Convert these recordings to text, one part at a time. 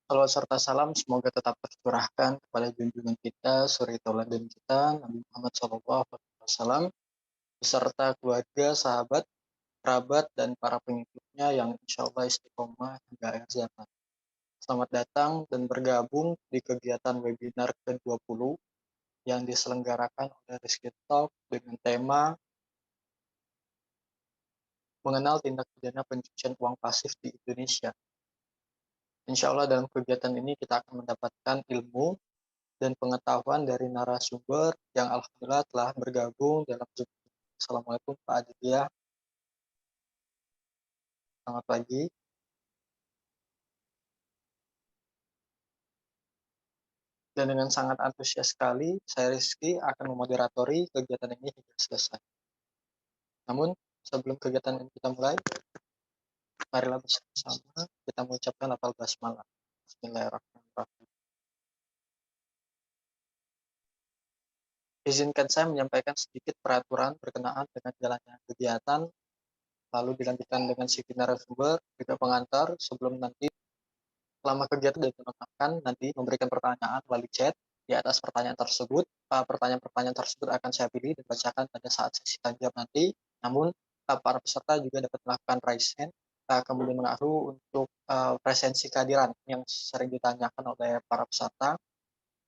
Salawat serta salam semoga tetap tercurahkan kepada junjungan kita, suri tauladan kita, Nabi Muhammad SAW, beserta keluarga, sahabat, kerabat, dan para pengikutnya yang insya Allah istiqomah hingga akhir zaman. Selamat datang dan bergabung di kegiatan webinar ke-20 yang diselenggarakan oleh Rizky Talk dengan tema mengenal tindak pidana pencucian uang pasif di Indonesia. Insya Allah dalam kegiatan ini kita akan mendapatkan ilmu dan pengetahuan dari narasumber yang alhamdulillah telah bergabung dalam Zoom. Assalamualaikum Pak Aditya, selamat pagi. Dan dengan sangat antusias sekali, saya Rizky akan memoderatori kegiatan ini hingga selesai. Namun, sebelum kegiatan ini kita mulai, marilah bersama-sama kita mengucapkan lafal basmalah. Bismillahirrahmanirrahim. Izinkan saya menyampaikan sedikit peraturan berkenaan dengan jalannya kegiatan, lalu dilanjutkan dengan sisi narasumber, juga pengantar, sebelum nanti selama kegiatan dilaksanakan nanti memberikan pertanyaan melalui chat. Di atas pertanyaan tersebut, pertanyaan-pertanyaan tersebut akan saya pilih dan bacakan pada saat sesi tanya jawab nanti. Namun, para peserta juga dapat melakukan raise hand, kemudian mengaruh untuk presensi kehadiran yang sering ditanyakan oleh para peserta,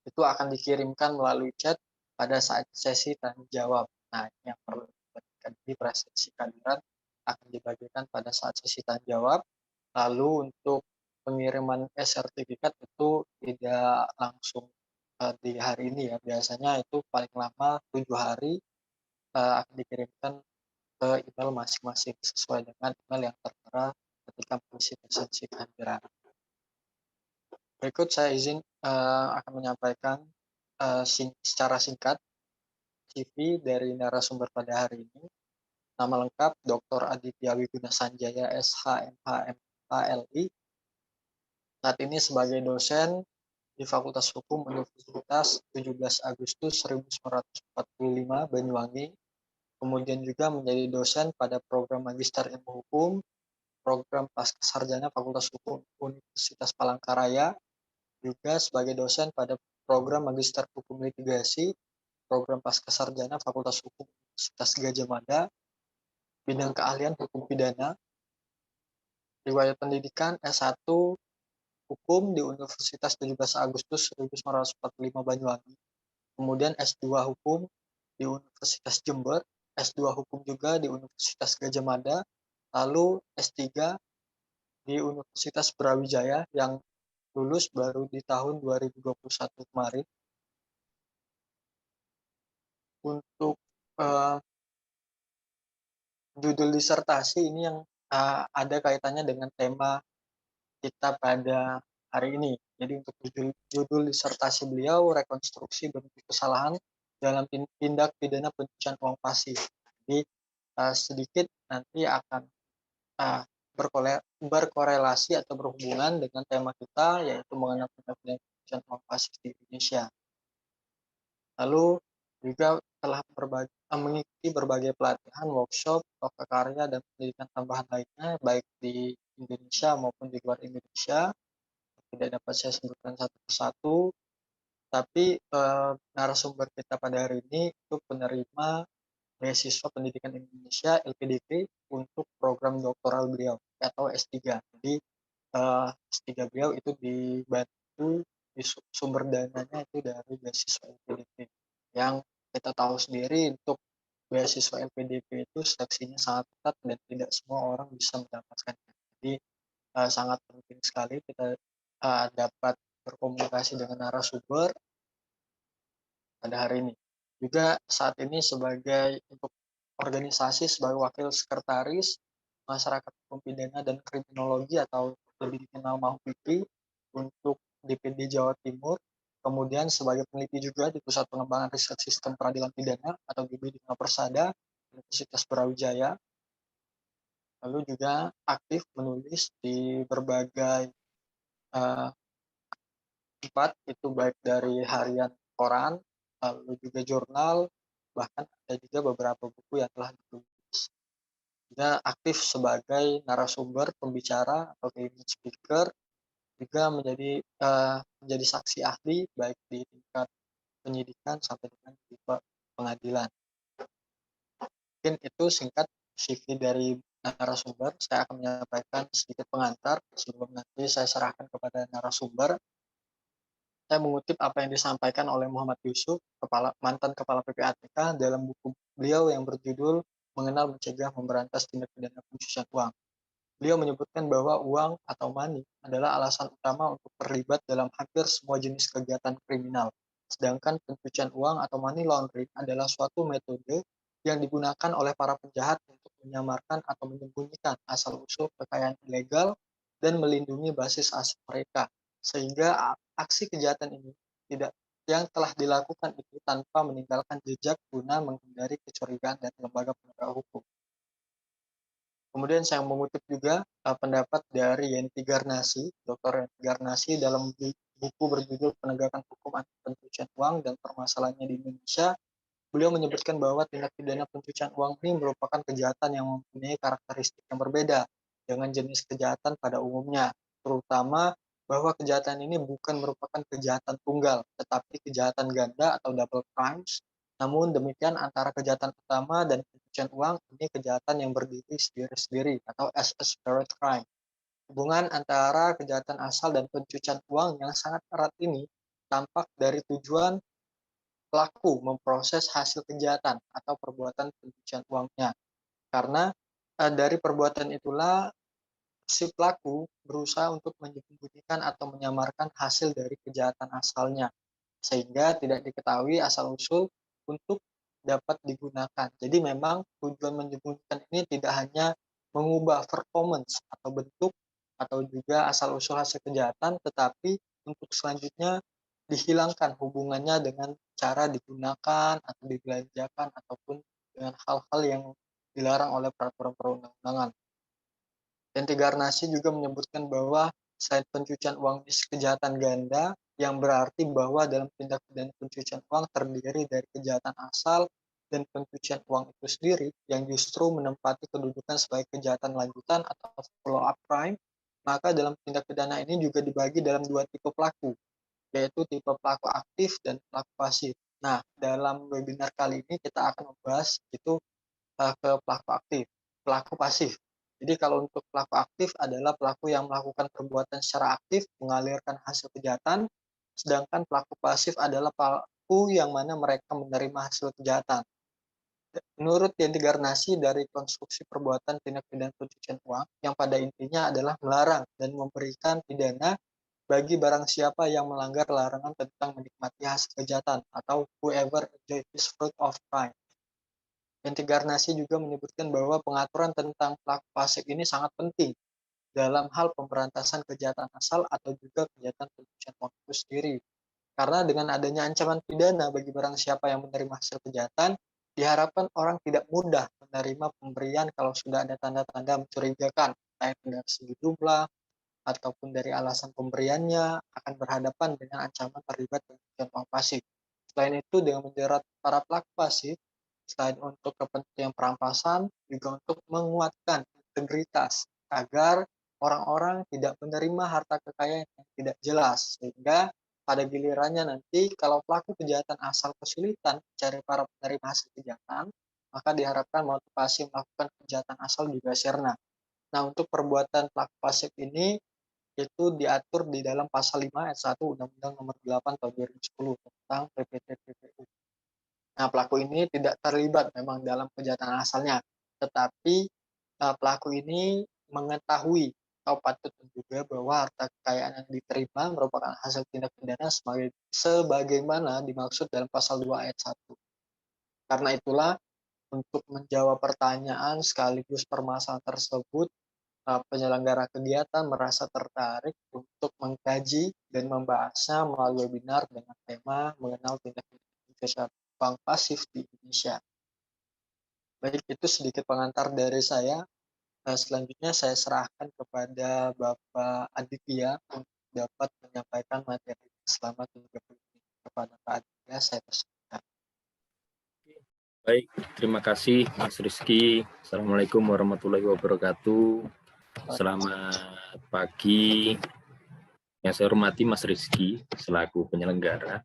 itu akan dikirimkan melalui chat pada saat sesi tanya jawab. Nah, yang perlu diperhatikan di presensi kehadiran akan dibagikan pada saat sesi tanya jawab. Lalu untuk pengiriman sertifikat itu tidak langsung di hari ini ya, biasanya itu paling lama 7 hari akan dikirimkan ke email masing-masing sesuai dengan email yang tertera ketika mengisi presensi kehadiran. Berikut saya izin akan menyampaikan secara singkat CV dari narasumber pada hari ini. Nama lengkap Dr. Aditya Wiguna Sanjaya SHMH MHLI. Saat ini sebagai dosen di Fakultas Hukum Universitas 17 Agustus 1945 Banyuwangi. Kemudian juga menjadi dosen pada program Magister Ilmu Hukum, program Pascasarjana Fakultas Hukum Universitas Palangkaraya, juga sebagai dosen pada program Magister Hukum Litigasi, program Pascasarjana Fakultas Hukum Universitas Gadjah Mada, bidang keahlian hukum pidana, riwayat pendidikan S1 Hukum di Universitas 17 Agustus 1945 Banyuwangi, kemudian S2 Hukum di Universitas Jember, S2 Hukum juga di Universitas Gadjah Mada, lalu S3 di Universitas Brawijaya yang lulus baru di tahun 2021 kemarin. Untuk judul disertasi ini yang ada kaitannya dengan tema kita pada hari ini. Jadi untuk judul disertasi beliau rekonstruksi bentuk kesalahan dalam tindak pidana pencucian uang pasif. Jadi sedikit nanti akan berkorelasi atau berhubungan dengan tema kita, yaitu mengenai tindak pidana pencucian uang pasif di Indonesia. Lalu juga telah mengikuti berbagai pelatihan, workshop, loka karya, dan pendidikan tambahan lainnya, baik di Indonesia maupun di luar Indonesia. Tidak dapat saya sebutkan satu persatu, tapi narasumber kita pada hari ini itu penerima beasiswa pendidikan Indonesia LPDP untuk program doktoral beliau atau S3. Jadi S3 beliau itu dibantu di sumber dananya itu dari beasiswa LPDP. Yang kita tahu sendiri untuk beasiswa LPDP itu seleksinya sangat ketat dan tidak semua orang bisa mendapatkannya. Jadi sangat penting sekali kita dapat berkomunikasi dengan narasumber pada hari ini. Juga saat ini sebagai untuk organisasi sebagai wakil sekretaris Masyarakat Hukum Pidana dan Kriminologi atau lebih dikenal MAHUPIPI untuk DPD Jawa Timur, kemudian sebagai peneliti juga di Pusat Pengembangan Riset Sistem Peradilan Pidana atau GBI di Persada Universitas Brawijaya, lalu juga aktif menulis di berbagai tempat, itu baik dari harian koran, lalu juga jurnal, bahkan ada juga beberapa buku yang telah ditulis. Juga aktif sebagai narasumber, pembicara atau keynote speaker juga menjadi saksi ahli baik di tingkat penyidikan sampai dengan di pengadilan. Mungkin itu singkat CV dari narasumber. Saya akan menyampaikan sedikit pengantar sebelum nanti saya serahkan kepada narasumber. Saya mengutip apa yang disampaikan oleh Muhammad Yusuf, mantan Kepala PPATK, dalam buku beliau yang berjudul Mengenal, Mencegah, Memberantas Tindak Pidana Pencucian Uang. Beliau menyebutkan bahwa uang atau money adalah alasan utama untuk terlibat dalam hampir semua jenis kegiatan kriminal. Sedangkan pencucian uang atau money laundering adalah suatu metode yang digunakan oleh para penjahat untuk menyamarkan atau menyembunyikan asal-usul kekayaan ilegal dan melindungi basis aset mereka. Sehingga aksi kejahatan ini tidak yang telah dilakukan itu tanpa meninggalkan jejak guna menghindari kecurigaan dari lembaga penegak hukum. Kemudian saya mengutip juga pendapat dari Yenti Garnasi, Dr. Yenti Garnasi dalam buku berjudul Penegakan Hukum Anti Pencucian Uang dan Permasalahannya di Indonesia. Beliau menyebutkan bahwa tindak pidana pencucian uang ini merupakan kejahatan yang mempunyai karakteristik yang berbeda dengan jenis kejahatan pada umumnya, terutama bahwa kejahatan ini bukan merupakan kejahatan tunggal, tetapi kejahatan ganda atau double crimes. Namun demikian, antara kejahatan utama dan pencucian uang ini kejahatan yang berdiri sendiri-sendiri atau as a separate crime. Hubungan antara kejahatan asal dan pencucian uang yang sangat erat ini tampak dari tujuan pelaku memproses hasil kejahatan atau perbuatan pencucian uangnya. Karena dari perbuatan itulah si pelaku berusaha untuk menyembunyikan atau menyamarkan hasil dari kejahatan asalnya, sehingga tidak diketahui asal-usul untuk dapat digunakan. Jadi memang tujuan menyembunyikan ini tidak hanya mengubah performance atau bentuk atau juga asal-usul hasil kejahatan, tetapi untuk selanjutnya dihilangkan hubungannya dengan cara digunakan atau dibelanjakan ataupun dengan hal-hal yang dilarang oleh peraturan perundang-undangan. Yenti Garnasi juga menyebutkan bahwa selain pencucian uang ini kejahatan ganda, yang berarti bahwa dalam tindak pidana pencucian uang terdiri dari kejahatan asal dan pencucian uang itu sendiri yang justru menempati kedudukan sebagai kejahatan lanjutan atau follow-up crime, maka dalam tindak pidana ini juga dibagi dalam dua tipe pelaku, yaitu tipe pelaku aktif dan pelaku pasif. Nah, dalam webinar kali ini kita akan membahas itu ke pelaku aktif, pelaku pasif. Jadi kalau untuk pelaku aktif adalah pelaku yang melakukan perbuatan secara aktif, mengalirkan hasil kejahatan, sedangkan pelaku pasif adalah pelaku yang mana mereka menerima hasil kejahatan. Menurut Yenti Garnasi, dari konstruksi perbuatan tindak pidana pencucian uang yang pada intinya adalah melarang dan memberikan pidana bagi barang siapa yang melanggar larangan tentang menikmati hasil kejahatan atau whoever enjoys the fruit of crime. Yenti Garnasi juga menyebutkan bahwa pengaturan tentang pelaku pasif ini sangat penting dalam hal pemberantasan kejahatan asal atau juga kejahatan pencucian uang itu sendiri. Karena dengan adanya ancaman pidana bagi barang siapa yang menerima hasil kejahatan, diharapkan orang tidak mudah menerima pemberian kalau sudah ada tanda-tanda mencurigakan, baik dari segi jumlah ataupun dari alasan pemberiannya akan berhadapan dengan ancaman terlibat pencucian uang pasif. Selain itu, dengan menjerat para pelaku pasif, selain untuk kepentingan perampasan, juga untuk menguatkan integritas agar orang-orang tidak menerima harta kekayaan yang tidak jelas, sehingga pada gilirannya nanti kalau pelaku kejahatan asal kesulitan mencari para penerima hasil kejahatan, maka diharapkan motivasi melakukan kejahatan asal juga sirna. Nah, untuk perbuatan pelaku pasif ini itu diatur di dalam pasal 5 ayat 1 Undang-Undang Nomor 8 Tahun 2010 tentang PPT-PPU. Nah, pelaku ini tidak terlibat memang dalam kejahatan asalnya, tetapi pelaku ini mengetahui atau patut menduga bahwa harta kekayaan yang diterima merupakan hasil tindak pidana sebagaimana dimaksud dalam pasal 2 ayat 1. Karena itulah, untuk menjawab pertanyaan sekaligus permasalahan tersebut, penyelenggara kegiatan merasa tertarik untuk mengkaji dan membahasnya melalui webinar dengan tema mengenal tindak pidana pencucian uang pasif di Indonesia. Baik, itu sedikit pengantar dari saya. Selanjutnya saya serahkan kepada Bapak Aditya untuk dapat menyampaikan materi selama 30 menit. Kepada Pak Aditya, saya persilakan. Baik, terima kasih Mas Rizky. Assalamualaikum warahmatullahi wabarakatuh. Selamat pagi Yang saya hormati Mas Rizky selaku penyelenggara,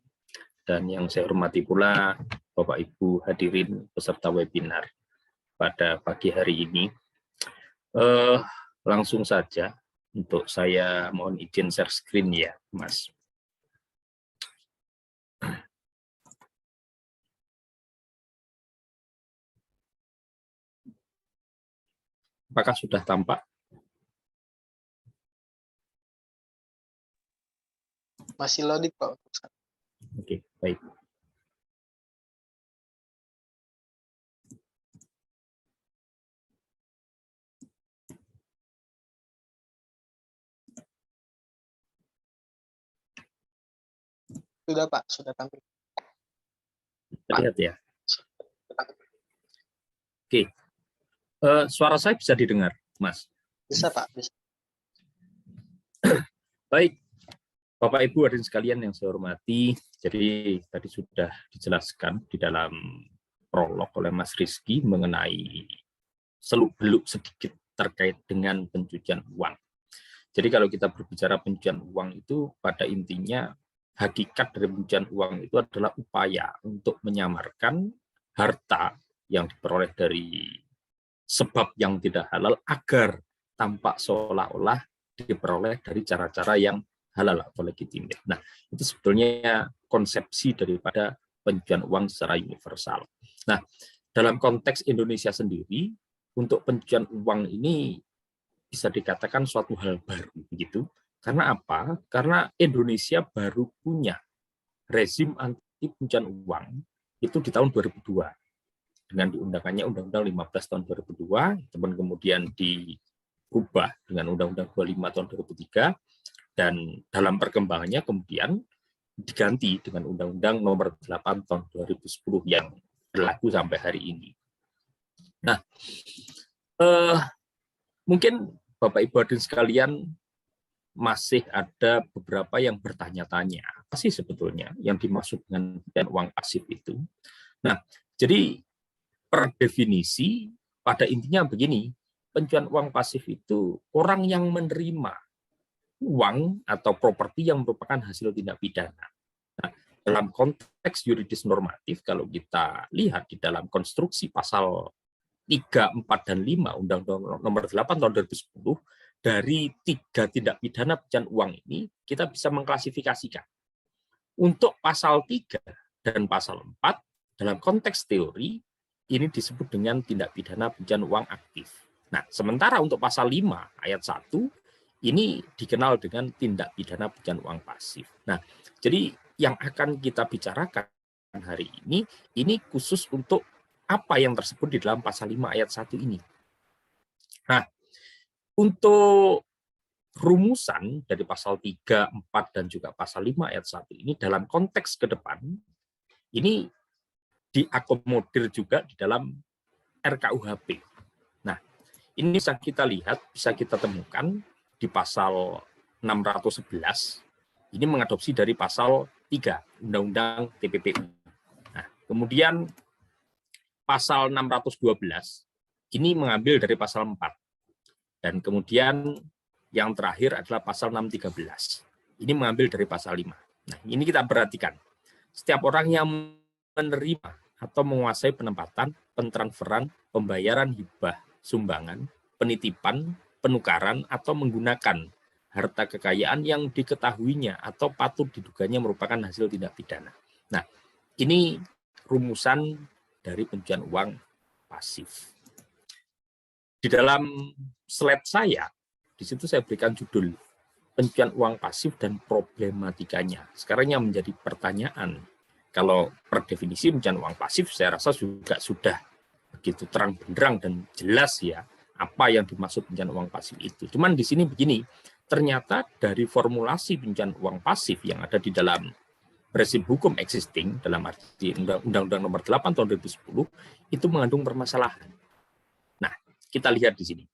dan yang saya hormati pula Bapak Ibu hadirin peserta webinar pada pagi hari ini. Langsung saja untuk saya mohon izin share screen ya, Mas. Apakah sudah tampak? Masih loading, Pak. Oke, baik. Sudah, Pak, sudah tampil. Terlihat ya. Oke. Suara saya bisa didengar, Mas? Bisa, Pak, bisa. Baik. Bapak Ibu hadirin sekalian yang saya hormati, jadi tadi sudah dijelaskan di dalam prolog oleh Mas Rizky mengenai seluk-beluk sedikit terkait dengan pencucian uang. Jadi kalau kita berbicara pencucian uang itu pada intinya hakikat dari pencucian uang itu adalah upaya untuk menyamarkan harta yang diperoleh dari sebab yang tidak halal agar tampak seolah-olah diperoleh dari cara-cara yang halal atau legitimit. Nah, itu sebetulnya konsepsi daripada pencucian uang secara universal. Nah, dalam konteks Indonesia sendiri, untuk pencucian uang ini bisa dikatakan suatu hal baru, begitu. Karena apa? Karena Indonesia baru punya rezim anti pencucian uang itu di tahun 2002 dengan diundangkannya Undang-Undang 15 tahun 2002, kemudian diubah dengan Undang-Undang 25 tahun 2003. Dan dalam perkembangannya kemudian diganti dengan Undang-Undang Nomor 8 Tahun 2010 yang berlaku sampai hari ini. Nah, mungkin Bapak Ibu hadirin sekalian masih ada beberapa yang bertanya-tanya, apa sih sebetulnya yang dimaksud dengan pencucian uang pasif itu? Nah, jadi per definisi pada intinya begini, pencucian uang pasif itu orang yang menerima uang atau properti yang merupakan hasil tindak pidana. Nah, dalam konteks yuridis normatif, kalau kita lihat di dalam konstruksi pasal 3, 4, dan 5 Undang-Undang Nomor 8 tahun 2010, dari 3 tindak pidana pencucian uang ini, kita bisa mengklasifikasikan. Untuk pasal 3 dan pasal 4, dalam konteks teori, ini disebut dengan tindak pidana pencucian uang aktif. Nah, sementara untuk pasal 5 ayat 1, ini dikenal dengan tindak pidana pencucian uang pasif. Nah, jadi yang akan kita bicarakan hari ini khusus untuk apa yang tersebut di dalam pasal 5 ayat 1 ini. Nah, untuk rumusan dari pasal 3, 4, dan juga pasal 5 ayat 1 ini dalam konteks ke depan, ini diakomodir juga di dalam RKUHP. Nah, ini bisa kita lihat, bisa kita temukan di pasal 611, ini mengadopsi dari pasal 3 Undang-Undang TPPU. Nah, kemudian pasal 612 ini mengambil dari pasal 4. Dan kemudian yang terakhir adalah pasal 613. Ini mengambil dari pasal 5. Nah, ini kita perhatikan. Setiap orang yang menerima atau menguasai penempatan, pentransferan, pembayaran hibah, sumbangan, penitipan, penukaran, atau menggunakan harta kekayaan yang diketahuinya atau patut diduganya merupakan hasil tindak pidana. Nah, ini rumusan dari pencucian uang pasif. Di dalam slide saya, di situ saya berikan judul pencucian uang pasif dan problematikanya. Sekarang yang menjadi pertanyaan, kalau per definisi pencucian uang pasif, saya rasa juga sudah begitu terang benderang dan jelas ya apa yang dimaksud pencucian uang pasif itu. Cuman di sini begini, ternyata dari formulasi pencucian uang pasif yang ada di dalam rezim hukum existing dalam arti Undang-Undang Nomor 8 tahun 2010 itu mengandung permasalahan. Nah, kita lihat di sini.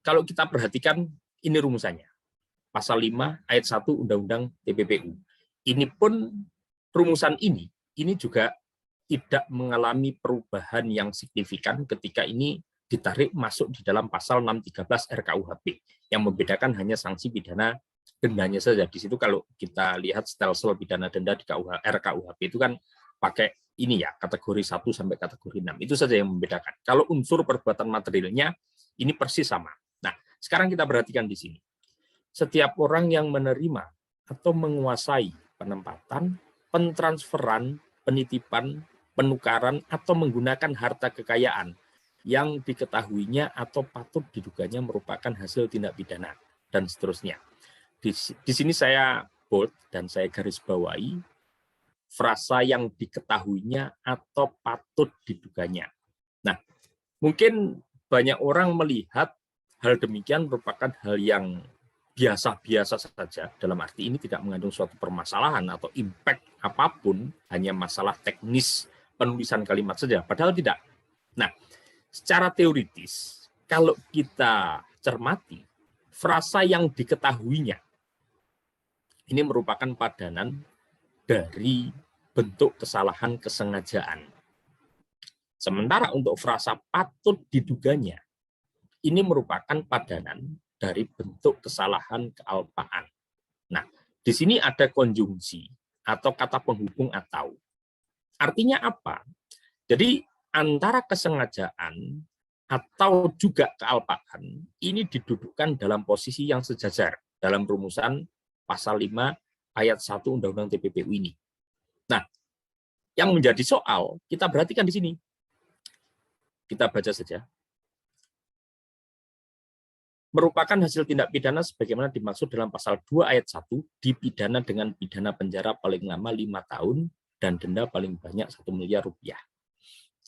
Kalau kita perhatikan ini rumusannya. Pasal 5 ayat 1 Undang-Undang TPPU. Ini pun rumusan ini juga tidak mengalami perubahan yang signifikan ketika ini ditarik masuk di dalam pasal 613 RKUHP yang membedakan hanya sanksi pidana dendanya saja. Di situ kalau kita lihat stelsel pidana denda di RKUHP itu kan pakai ini ya, kategori 1 sampai kategori 6. Itu saja yang membedakan. Kalau unsur perbuatan materialnya ini persis sama. Nah, sekarang kita perhatikan di sini. Setiap orang yang menerima atau menguasai penempatan, pentransferan, penitipan, penukaran, atau menggunakan harta kekayaan yang diketahuinya atau patut diduganya merupakan hasil tindak pidana, dan seterusnya. Di sini saya bold dan saya garis bawahi frasa yang diketahuinya atau patut diduganya. Nah, mungkin banyak orang melihat hal demikian merupakan hal yang biasa-biasa saja, dalam arti ini tidak mengandung suatu permasalahan atau impact apapun, hanya masalah teknis penulisan kalimat saja, padahal tidak. Nah, secara teoritis, kalau kita cermati, frasa yang diketahuinya ini merupakan padanan dari bentuk kesalahan kesengajaan. Sementara untuk frasa patut diduganya, ini merupakan padanan dari bentuk kesalahan kealpaan. Nah, di sini ada konjungsi atau kata penghubung atau. Artinya apa? Jadi antara kesengajaan atau juga kealpaan ini didudukkan dalam posisi yang sejajar dalam rumusan pasal 5 ayat 1 Undang-Undang TPPU ini. Nah, yang menjadi soal kita perhatikan di sini. Kita baca saja. Merupakan hasil tindak pidana sebagaimana dimaksud dalam pasal 2 ayat 1 dipidana dengan pidana penjara paling lama 5 tahun dan denda paling banyak 1 miliar rupiah.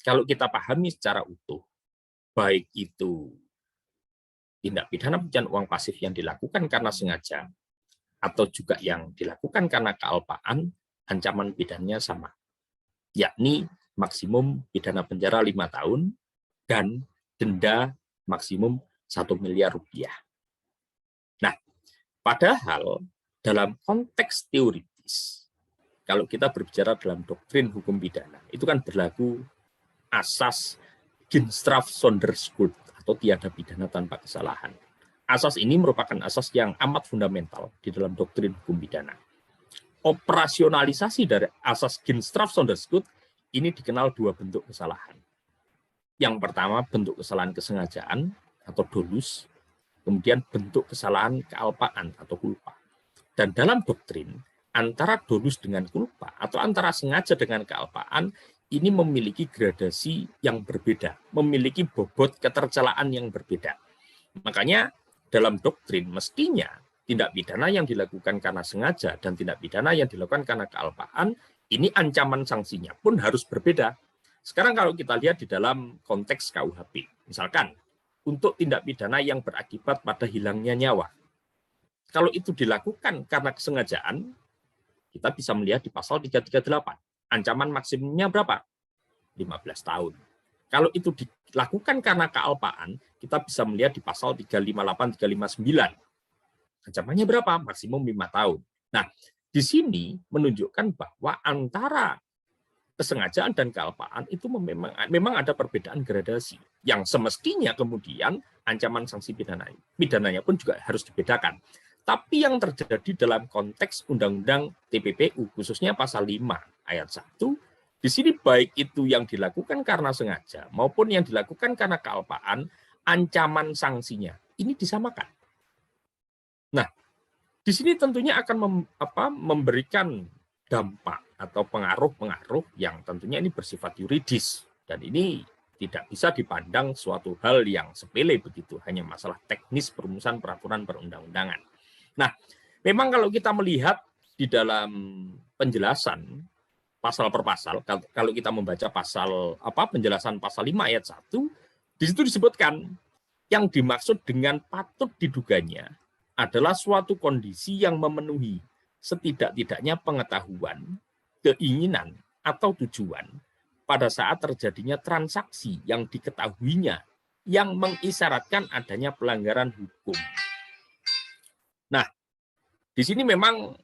Kalau kita pahami secara utuh, baik itu tindak pidana pencucian uang pasif yang dilakukan karena sengaja atau juga yang dilakukan karena kealpaan, ancaman pidananya sama, yakni maksimum pidana penjara 5 tahun dan denda maksimum 1 miliar rupiah. Nah, padahal dalam konteks teoritis, kalau kita berbicara dalam doktrin hukum pidana, itu kan berlaku asas Ginstraf Sonderschuld atau tiada pidana tanpa kesalahan. Asas ini merupakan asas yang amat fundamental di dalam doktrin hukum pidana. Operasionalisasi dari asas Ginstraf Sonderschuld ini dikenal 2 bentuk kesalahan. Yang pertama bentuk kesalahan kesengajaan atau dolus, kemudian bentuk kesalahan kealpaan atau culpa. Dan dalam doktrin, antara dolus dengan culpa atau antara sengaja dengan kealpaan ini memiliki gradasi yang berbeda, memiliki bobot ketercelaan yang berbeda. Makanya dalam doktrin mestinya tindak pidana yang dilakukan karena sengaja dan tindak pidana yang dilakukan karena kealpaan, ini ancaman sanksinya pun harus berbeda. Sekarang kalau kita lihat di dalam konteks KUHP, misalkan untuk tindak pidana yang berakibat pada hilangnya nyawa, kalau itu dilakukan karena kesengajaan, kita bisa melihat di pasal 338. Ancaman maksimumnya berapa? 15 tahun. Kalau itu dilakukan karena kealpaan, kita bisa melihat di pasal 358, 359. Ancamannya berapa? Maksimum 5 tahun. Nah, di sini menunjukkan bahwa antara kesengajaan dan kealpaan itu memang ada perbedaan gradasi yang semestinya kemudian ancaman sanksi pidananya pun juga harus dibedakan. Tapi yang terjadi dalam konteks Undang-Undang TPPU, khususnya pasal 5 ayat 1, di sini baik itu yang dilakukan karena sengaja maupun yang dilakukan karena kealpaan, ancaman sanksinya ini disamakan. Nah, di sini tentunya akan memberikan dampak atau pengaruh-pengaruh yang tentunya ini bersifat yuridis. Dan ini tidak bisa dipandang suatu hal yang sepele begitu, hanya masalah teknis perumusan peraturan perundang-undangan. Nah, memang kalau kita melihat di dalam penjelasan pasal per pasal, kalau kita membaca penjelasan pasal 5 ayat 1, di situ disebutkan yang dimaksud dengan patut diduganya adalah suatu kondisi yang memenuhi setidak-tidaknya pengetahuan, keinginan, atau tujuan pada saat terjadinya transaksi yang diketahuinya yang mengisyaratkan adanya pelanggaran hukum. Nah, di sini memang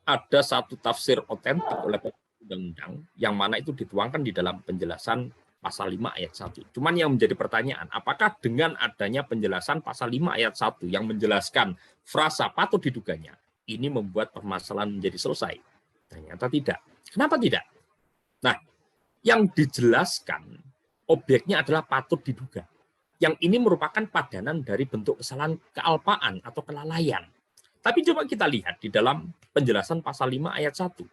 ada satu tafsir otentik oleh undang-undang yang mana itu dituangkan di dalam penjelasan pasal 5 ayat 1. Cuman yang menjadi pertanyaan, apakah dengan adanya penjelasan pasal 5 ayat 1 yang menjelaskan frasa patut diduganya, ini membuat permasalahan menjadi selesai? Ternyata tidak. Kenapa tidak? Nah, yang dijelaskan objeknya adalah patut diduga. Yang ini merupakan padanan dari bentuk kesalahan kealpaan atau kelalaian. Tapi coba kita lihat di dalam penjelasan pasal 5 ayat 1.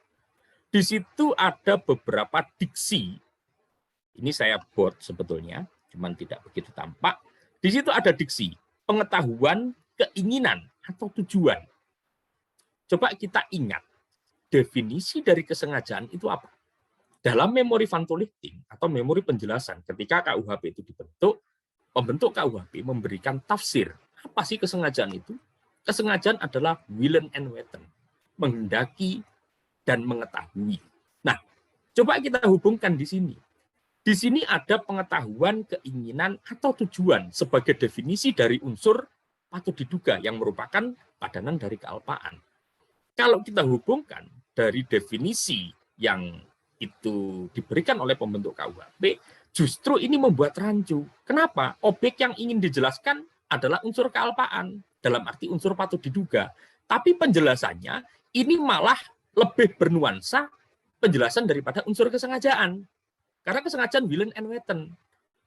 Di situ ada beberapa diksi. Ini saya buat sebetulnya, cuman tidak begitu tampak. Di situ ada diksi, pengetahuan, keinginan, atau tujuan. Coba kita ingat, definisi dari kesengajaan itu apa? Dalam memori Van Lichting atau memori penjelasan, ketika KUHP itu dibentuk, pembentuk KUHP memberikan tafsir. Apa sih kesengajaan itu? Kesengajaan adalah willen and weten, menghendaki dan mengetahui. Nah, coba kita hubungkan di sini. Di sini ada pengetahuan, keinginan, atau tujuan sebagai definisi dari unsur patut diduga yang merupakan padanan dari kealpaan. Kalau kita hubungkan dari definisi yang itu diberikan oleh pembentuk KUHP, justru ini membuat rancu. Kenapa? Objek yang ingin dijelaskan adalah unsur kealpaan, dalam arti unsur patut diduga. Tapi penjelasannya ini malah lebih bernuansa penjelasan daripada unsur kesengajaan. Karena kesengajaan willen and weten,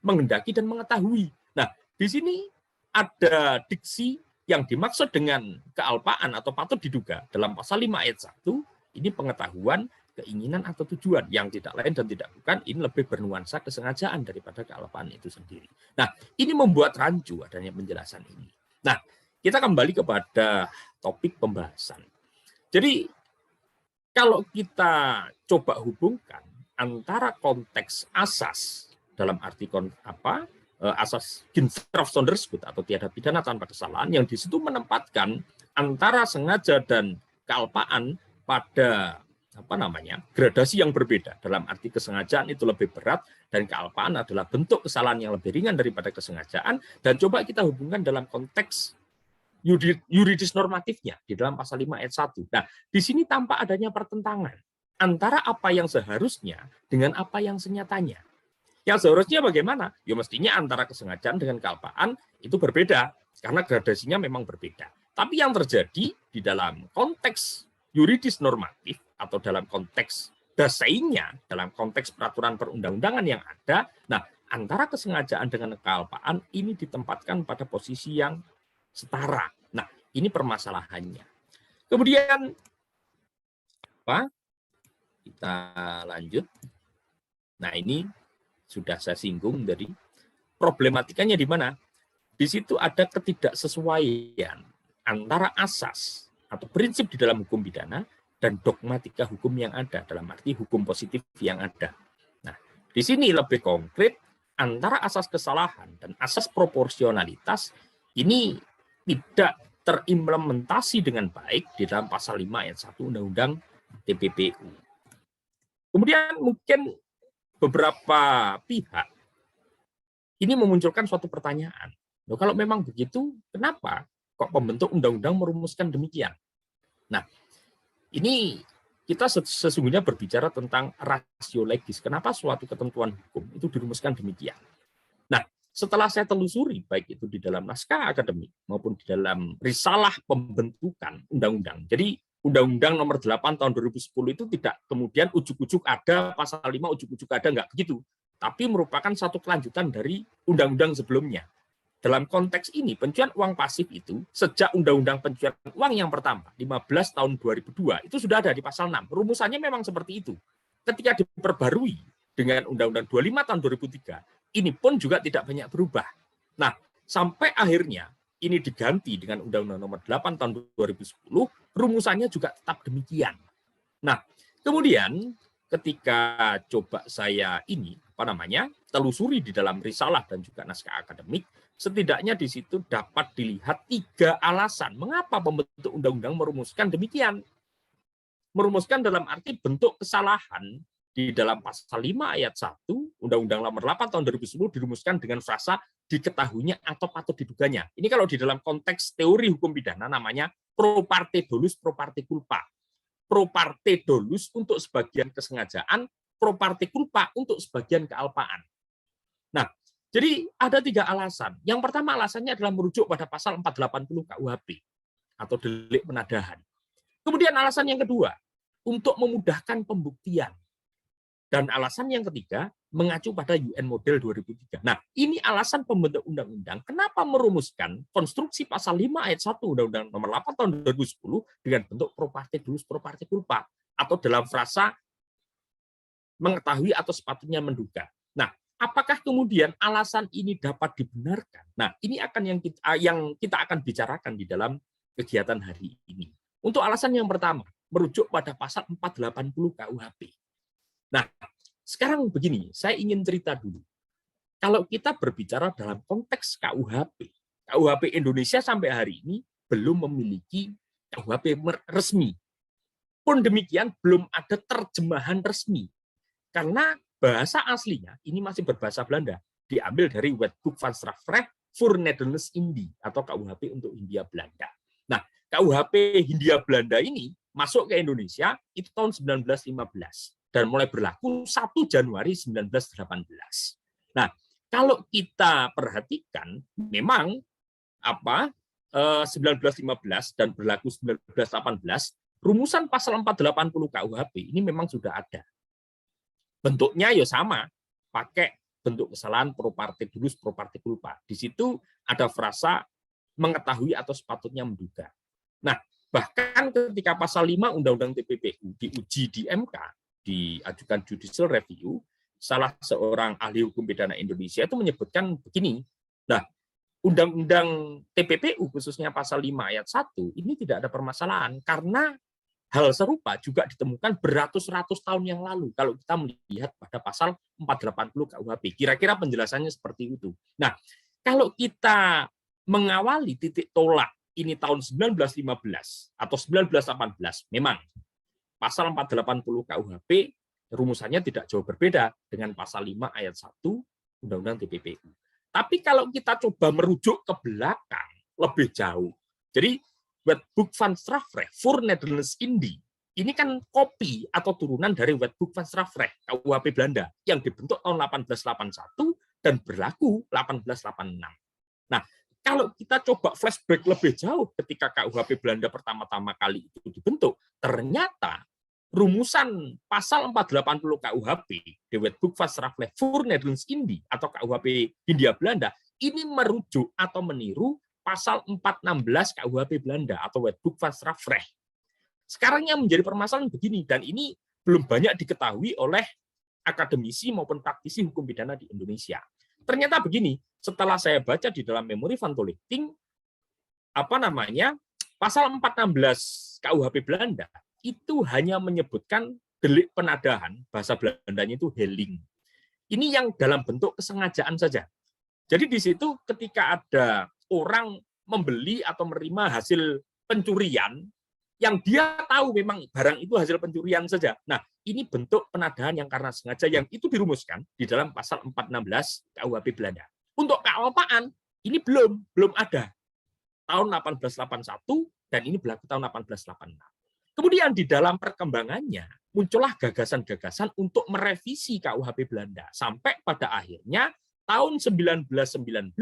menghendaki dan mengetahui. Nah, di sini ada diksi yang dimaksud dengan kealpaan atau patut diduga dalam pasal 5 ayat 1, ini pengetahuan, keinginan atau tujuan yang tidak lain dan tidak bukan, ini lebih bernuansa kesengajaan daripada kealpaan itu sendiri. Nah, ini membuat rancu adanya penjelasan ini. Nah, kita kembali kepada topik pembahasan. Jadi, kalau kita coba hubungkan antara konteks asas dalam arti asas Ginzburg-Sonderschuld atau tiada pidana tanpa kesalahan yang di situ menempatkan antara sengaja dan kealpaan pada gradasi yang berbeda. Dalam arti kesengajaan itu lebih berat dan kealpaan adalah bentuk kesalahan yang lebih ringan daripada kesengajaan. Dan coba kita hubungkan dalam konteks yuridis normatifnya di dalam pasal 5 ayat 1. Nah, di sini tampak adanya pertentangan antara apa yang seharusnya dengan apa yang senyatanya. Yang seharusnya bagaimana? Ya mestinya antara kesengajaan dengan kealpaan itu berbeda, karena gradasinya memang berbeda. Tapi yang terjadi di dalam konteks yuridis normatif, atau dalam konteks dasainya, dalam konteks peraturan perundang-undangan yang ada, nah antara kesengajaan dengan kealpaan ini ditempatkan pada posisi yang setara. Nah, ini permasalahannya. Kemudian, kita lanjut. Nah, ini sudah saya singgung dari problematikanya di mana? Di situ ada ketidaksesuaian antara asas atau prinsip di dalam hukum pidana dan dogmatika hukum yang ada, dalam arti hukum positif yang ada. Nah, di sini lebih konkret antara asas kesalahan dan asas proporsionalitas ini tidak terimplementasi dengan baik di dalam pasal 5 ayat 1 Undang-Undang TPPU. Kemudian mungkin beberapa pihak ini memunculkan suatu pertanyaan. Loh, kalau memang begitu, kenapa kok pembentuk undang-undang merumuskan demikian? Nah, ini kita sesungguhnya berbicara tentang rasio legis. Kenapa suatu ketentuan hukum itu dirumuskan demikian? Nah, setelah saya telusuri, baik itu di dalam naskah akademik maupun di dalam risalah pembentukan undang-undang. Jadi, Undang-Undang nomor 8 tahun 2010 itu tidak kemudian ujuk-ujuk ada, pasal 5 ujuk-ujuk ada, enggak begitu. Tapi merupakan satu kelanjutan dari undang-undang sebelumnya. Dalam konteks ini, pencucian uang pasif itu, sejak Undang-Undang Pencucian Uang yang pertama, 15 tahun 2002, itu sudah ada di pasal 6. Rumusannya memang seperti itu. Ketika diperbarui dengan Undang-Undang 25 tahun 2003, ini pun juga tidak banyak berubah. Nah, sampai akhirnya, ini diganti dengan Undang-Undang nomor 8 tahun 2010, rumusannya juga tetap demikian. Nah, kemudian ketika coba saya telusuri di dalam risalah dan juga naskah akademik, setidaknya di situ dapat dilihat 3 alasan mengapa pembentuk undang-undang merumuskan demikian. Merumuskan dalam arti bentuk kesalahan di dalam pasal 5 ayat 1 Undang-Undang nomor 8 tahun 2010 dirumuskan dengan frasa diketahuinya atau patut diduganya. Ini kalau di dalam konteks teori hukum pidana namanya pro parte dolus, pro parte culpa. Pro parte dolus untuk sebagian kesengajaan, pro parte culpa untuk sebagian kealpaan. Nah, jadi ada 3 alasan. Yang pertama alasannya adalah merujuk pada pasal 480 KUHP atau delik penadahan. Kemudian alasan yang kedua, untuk memudahkan pembuktian. Dan alasan yang ketiga, mengacu pada UN Model 2003. Nah, ini alasan pembentuk undang-undang kenapa merumuskan konstruksi pasal 5 ayat 1 Undang-Undang Nomor 8 tahun 2010 dengan bentuk pro partibus pro partibus atau dalam frasa mengetahui atau sepatutnya menduga. Nah, apakah kemudian alasan ini dapat dibenarkan? Nah, ini akan yang kita akan bicarakan di dalam kegiatan hari ini. Untuk alasan yang pertama, merujuk pada pasal 480 KUHP. Nah, sekarang begini, saya ingin cerita dulu. Kalau kita berbicara dalam konteks KUHP, KUHP Indonesia sampai hari ini belum memiliki KUHP resmi. Pun demikian, belum ada terjemahan resmi. Karena bahasa aslinya ini masih berbahasa Belanda, diambil dari Wetboek van Strafrecht voor Nederlands-Indië atau KUHP untuk Hindia Belanda. Nah, KUHP Hindia Belanda ini masuk ke Indonesia itu tahun 1915 dan mulai berlaku 1 Januari 1918. Nah, kalau kita perhatikan memang 1915 dan berlaku 1918, rumusan pasal 480 KUHP ini memang sudah ada. Bentuknya ya sama, pakai bentuk kesalahan pro partibus pro partibus. Di situ ada frasa mengetahui atau sepatutnya menduga. Nah, bahkan ketika pasal 5 Undang-Undang TPPU diuji di MK, diajukan judicial review, salah seorang ahli hukum pidana Indonesia itu menyebutkan begini. Nah, Undang-Undang TPPU khususnya pasal 5 ayat 1 ini tidak ada permasalahan karena hal serupa juga ditemukan beratus-ratus tahun yang lalu kalau kita melihat pada pasal 480 KUHP. Kira-kira penjelasannya seperti itu. Nah, kalau kita mengawali titik tolak ini tahun 1915 atau 1918, memang pasal 480 KUHP rumusannya tidak jauh berbeda dengan pasal 5 ayat 1 Undang-Undang TPPU. Tapi kalau kita coba merujuk ke belakang lebih jauh, jadi Wetboek van Strafrecht voor Nederlands-Indië ini kan kopi atau turunan dari Wetboek van Strafrecht KUHP Belanda yang dibentuk tahun 1881 dan berlaku 1886. Nah, kalau kita coba flashback lebih jauh ketika KUHP Belanda pertama-tama kali itu dibentuk, ternyata rumusan pasal 480 KUHP di Wetboek van Strafrecht voor Nederlands-Indië atau KUHP Hindia Belanda ini merujuk atau meniru pasal 416 KUHP Belanda atau Wetboek van Strafrecht. Sekarang yang menjadi permasalahan begini, dan ini belum banyak diketahui oleh akademisi maupun praktisi hukum pidana di Indonesia. Ternyata begini, setelah saya baca di dalam memori Van Tolleting, pasal 416 KUHP Belanda itu hanya menyebutkan delik penadahan, bahasa Belandanya itu heling. Ini yang dalam bentuk kesengajaan saja. Jadi di situ ketika ada orang membeli atau menerima hasil pencurian yang dia tahu memang barang itu hasil pencurian saja. Nah, ini bentuk penadahan yang karena sengaja yang itu dirumuskan di dalam pasal 416 KUHP Belanda. Untuk kealpaan ini belum ada. Tahun 1881 dan ini berlaku tahun 1886. Kemudian di dalam perkembangannya muncullah gagasan-gagasan untuk merevisi KUHP Belanda sampai pada akhirnya tahun 1919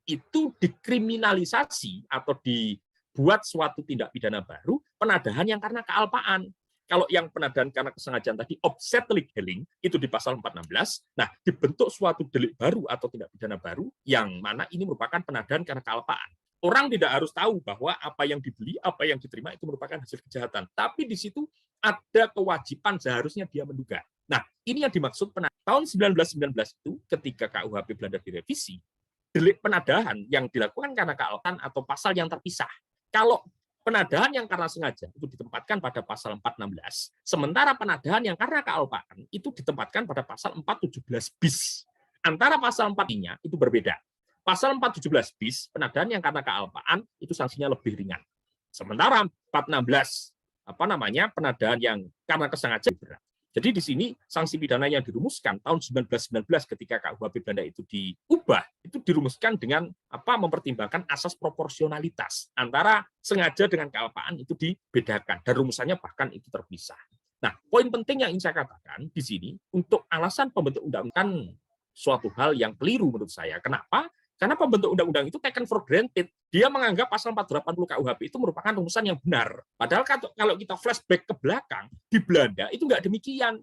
itu dikriminalisasi atau dibuat suatu tindak pidana baru penadahan yang karena kealpaan. Kalau yang penadahan karena kesengajaan tadi obstetrik heling itu di pasal 416, nah dibentuk suatu delik baru atau tindak pidana baru yang mana ini merupakan penadahan karena kealpaan. Orang tidak harus tahu bahwa apa yang dibeli, apa yang diterima itu merupakan hasil kejahatan. Tapi di situ ada kewajiban seharusnya dia menduga. Nah, ini yang dimaksud tahun 1919 itu ketika KUHP Belanda direvisi, delik penadahan yang dilakukan karena kealpaan atau pasal yang terpisah. Kalau penadahan yang karena sengaja itu ditempatkan pada pasal 416, sementara penadahan yang karena kealpaan itu ditempatkan pada pasal 417 bis. Antara pasal 4-nya itu berbeda. Pasal 417 bis, penadahan yang karena kealpaan itu sanksinya lebih ringan. Sementara 416 penadahan yang karena kesengajaan berat. Jadi di sini sanksi pidana yang dirumuskan tahun 1919 ketika KUHP Belanda itu diubah, itu dirumuskan dengan mempertimbangkan asas proporsionalitas antara sengaja dengan kealpaan itu dibedakan dan rumusannya bahkan itu terpisah. Nah, poin penting yang ingin saya katakan di sini untuk alasan pembentuk undang-undang suatu hal yang keliru menurut saya. Kenapa? Karena pembentuk undang-undang itu taken for granted. Dia menganggap pasal 480 KUHP itu merupakan rumusan yang benar. Padahal kalau kita flashback ke belakang, di Belanda itu nggak demikian.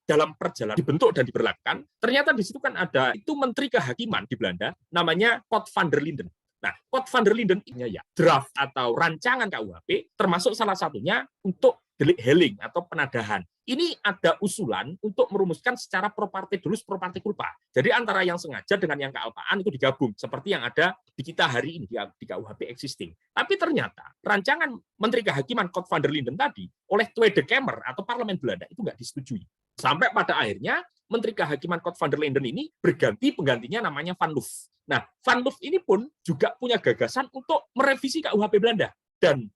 Dalam perjalanan dibentuk dan diberlakukan, ternyata di situ kan ada itu menteri kehakiman di Belanda, namanya Code van der Linden. Nah, Code van der Linden ini ya draft atau rancangan KUHP, termasuk salah satunya untuk delik heling atau penadahan. Ini ada usulan untuk merumuskan secara pro parte dolus pro parte culpa. Jadi antara yang sengaja dengan yang kealpaan itu digabung, seperti yang ada di kita hari ini di KUHP existing. Tapi ternyata rancangan Menteri Kehakiman Code van der Linden tadi oleh Tweede Kamer atau Parlemen Belanda itu nggak disetujui. Sampai pada akhirnya Menteri Kehakiman Code van der Linden ini penggantinya namanya Van Loof. Nah, Van Loof ini pun juga punya gagasan untuk merevisi KUHP Belanda. Dan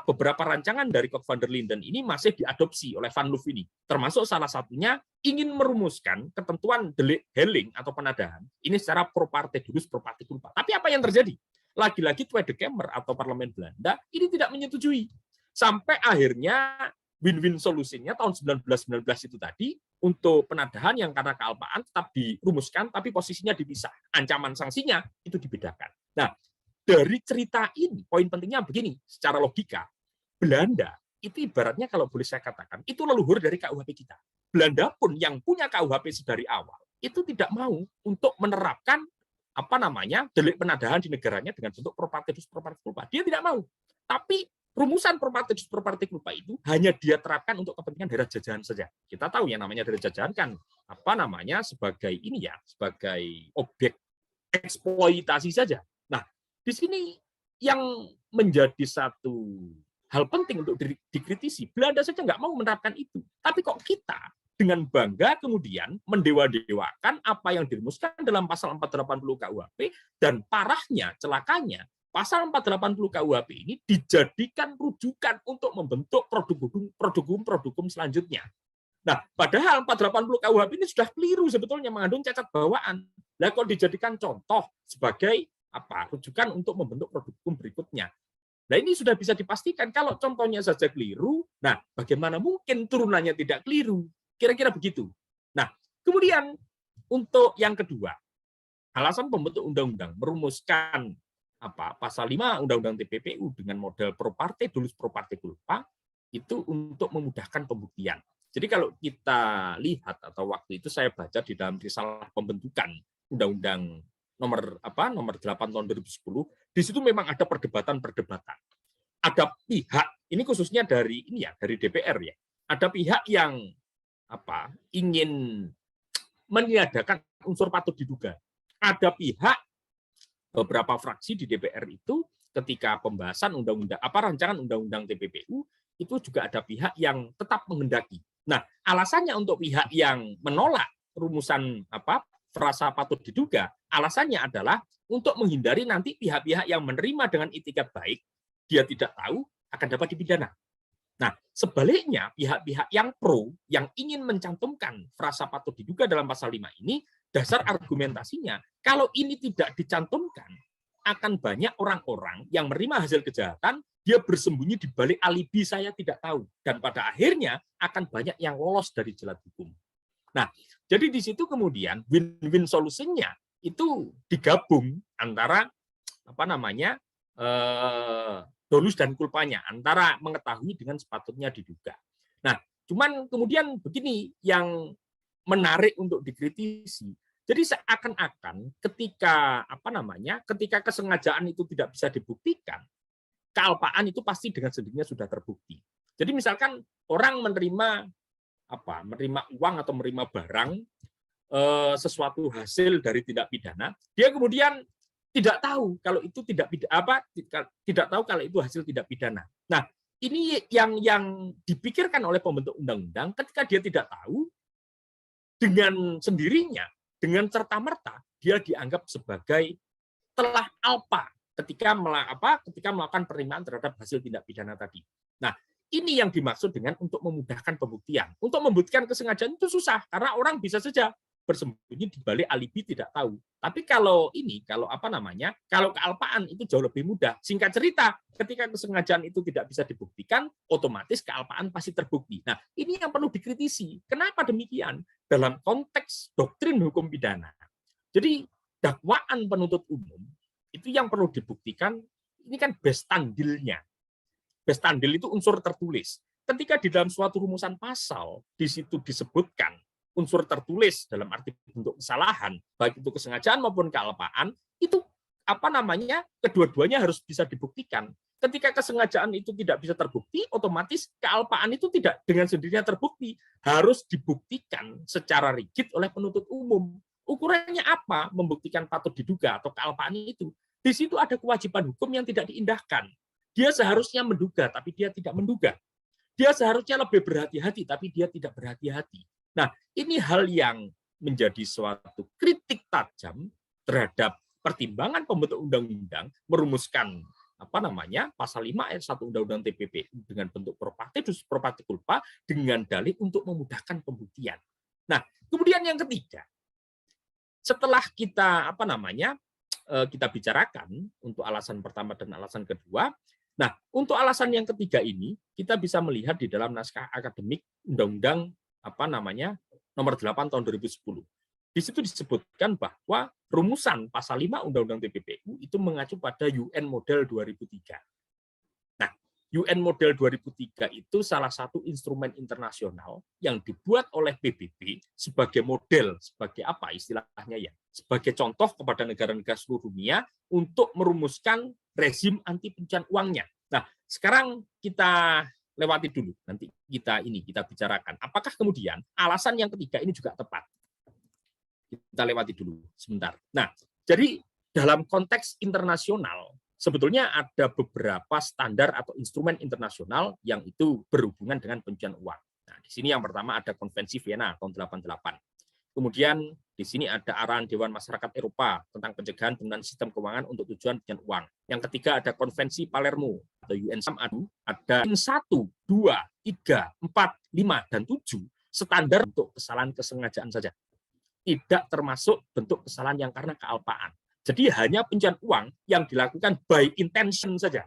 beberapa rancangan dari Code van der Linden ini masih diadopsi oleh Van Loof ini. Termasuk salah satunya ingin merumuskan ketentuan delik heling atau penadahan ini secara pro parte dolus pro parte culpa. Tapi apa yang terjadi? Lagi-lagi Tweede Kamer atau Parlemen Belanda ini tidak menyetujui. Sampai akhirnya win-win solusinya tahun 1919 itu tadi untuk penadahan yang karena kealpaan tetap dirumuskan tapi posisinya dipisah. Ancaman sanksinya itu dibedakan. Nah, dari cerita ini, poin pentingnya begini, secara logika, Belanda itu ibaratnya kalau boleh saya katakan, itu leluhur dari KUHP kita. Belanda pun yang punya KUHP sedari awal, itu tidak mau untuk menerapkan delik penadahan di negaranya dengan bentuk pro parte dolus pro parte culpa. Dia tidak mau. Tapi rumusan pro parte dolus pro parte culpa itu hanya dia terapkan untuk kepentingan daerah jajahan saja. Kita tahu yang namanya daerah jajahan kan sebagai sebagai objek eksploitasi saja. Nah, di sini yang menjadi satu hal penting untuk dikritisi, Belanda saja nggak mau menerapkan itu. Tapi kok kita dengan bangga kemudian mendewa-dewakan apa yang dirumuskan dalam pasal 480 KUHP, dan parahnya, celakanya, pasal 480 KUHP ini dijadikan rujukan untuk membentuk produk hukum selanjutnya. Nah, padahal 480 KUHP ini sudah keliru sebetulnya, mengandung cacat bawaan. Nah, kalau dijadikan contoh sebagai rujukan untuk membentuk produk hukum berikutnya. Nah, ini sudah bisa dipastikan kalau contohnya saja keliru, nah bagaimana mungkin turunannya tidak keliru? Kira-kira begitu. Nah, kemudian untuk yang kedua, alasan pembentuk undang-undang merumuskan pasal 5 Undang-Undang TPPU dengan model pro parte dolus pro parte culpa itu untuk memudahkan pembuktian. Jadi kalau kita lihat atau waktu itu saya baca di dalam risalah pembentukan Undang-Undang nomor 8 tahun 2010, di situ memang ada perdebatan-perdebatan. Ada pihak, ini khususnya dari DPR ya, ada pihak yang ingin meniadakan unsur patut diduga. Ada pihak, beberapa fraksi di DPR itu ketika pembahasan rancangan undang-undang TPPU itu juga ada pihak yang tetap menghendaki. Nah, alasannya untuk pihak yang menolak rumusan frasa patut diduga, alasannya adalah untuk menghindari nanti pihak-pihak yang menerima dengan itikat baik, dia tidak tahu akan dapat dipidana. Nah, sebaliknya pihak-pihak yang pro, yang ingin mencantumkan frasa patut diduga dalam pasal 5 ini, dasar argumentasinya, kalau ini tidak dicantumkan, akan banyak orang-orang yang menerima hasil kejahatan, dia bersembunyi di balik alibi saya tidak tahu. Dan pada akhirnya akan banyak yang lolos dari jerat hukum. Nah, jadi di situ kemudian win-win solusinya itu digabung antara dolus dan culpanya, antara mengetahui dengan sepatutnya diduga. Nah, cuman kemudian begini yang menarik untuk dikritisi. Jadi seakan-akan ketika ketika kesengajaan itu tidak bisa dibuktikan, kealpaan itu pasti dengan sendirinya sudah terbukti. Jadi misalkan orang menerima uang atau menerima barang sesuatu hasil dari tindak pidana, dia kemudian tidak tahu kalau itu tidak tahu kalau itu hasil tindak pidana. Nah, ini yang dipikirkan oleh pembentuk undang-undang ketika dia tidak tahu, dengan sendirinya, dengan serta-merta dia dianggap sebagai telah alpa ketika melakukan penerimaan terhadap hasil tindak pidana tadi. Nah, ini yang dimaksud dengan untuk memudahkan pembuktian. Untuk membuktikan kesengajaan itu susah, karena orang bisa saja bersembunyi di balik alibi tidak tahu. Tapi kalau kalau kealpaan itu jauh lebih mudah. Singkat cerita, ketika kesengajaan itu tidak bisa dibuktikan, otomatis kealpaan pasti terbukti. Nah, ini yang perlu dikritisi. Kenapa demikian? Dalam konteks doktrin hukum pidana. Jadi, dakwaan penuntut umum itu yang perlu dibuktikan, ini kan bestandilnya. Bestandil itu unsur tertulis. Ketika di dalam suatu rumusan pasal, di situ disebutkan unsur tertulis dalam arti bentuk kesalahan, baik itu kesengajaan maupun kealpaan, itu kedua-duanya harus bisa dibuktikan. Ketika kesengajaan itu tidak bisa terbukti, otomatis kealpaan itu tidak dengan sendirinya terbukti, harus dibuktikan secara rigid oleh penuntut umum. Ukurannya apa? Membuktikan patut diduga atau kealpaan itu. Di situ ada kewajiban hukum yang tidak diindahkan. Dia seharusnya menduga, tapi dia tidak menduga. Dia seharusnya lebih berhati-hati, tapi dia tidak berhati-hati. Nah, ini hal yang menjadi suatu kritik tajam terhadap pertimbangan pembentuk undang-undang merumuskan pasal 5 ayat 1 Undang-Undang TPPU dengan bentuk pro parte culpa dengan dalih untuk memudahkan pembuktian. Nah, kemudian yang ketiga, setelah kita kita bicarakan untuk alasan pertama dan alasan kedua, nah, untuk alasan yang ketiga ini, kita bisa melihat di dalam naskah akademik Undang-Undang Nomor 8 tahun 2010. Di situ disebutkan bahwa rumusan pasal 5 Undang-Undang TPPU itu mengacu pada UN Model 2003. Nah, UN Model 2003 itu salah satu instrumen internasional yang dibuat oleh PBB sebagai model, sebagai apa istilahnya ya, sebagai contoh kepada negara-negara seluruh dunia untuk merumuskan rezim anti pencucian uangnya. Nah, sekarang kita lewati dulu, nanti kita bicarakan. Apakah kemudian alasan yang ketiga ini juga tepat? Kita lewati dulu sebentar. Nah, jadi dalam konteks internasional, sebetulnya ada beberapa standar atau instrumen internasional yang itu berhubungan dengan pencucian uang. Nah, di sini yang pertama ada Konvensi Vienna tahun 88. Kemudian di sini ada arahan Dewan Masyarakat Eropa tentang pencegahan penggunaan sistem keuangan untuk tujuan pencucian uang. Yang ketiga ada Konvensi Palermo atau UNSAMADU, ada 1, 2, 3, 4, 5, dan 7 standar untuk kesalahan kesengajaan saja. Tidak termasuk bentuk kesalahan yang karena kealpaan. Jadi hanya pencucian uang yang dilakukan by intention saja.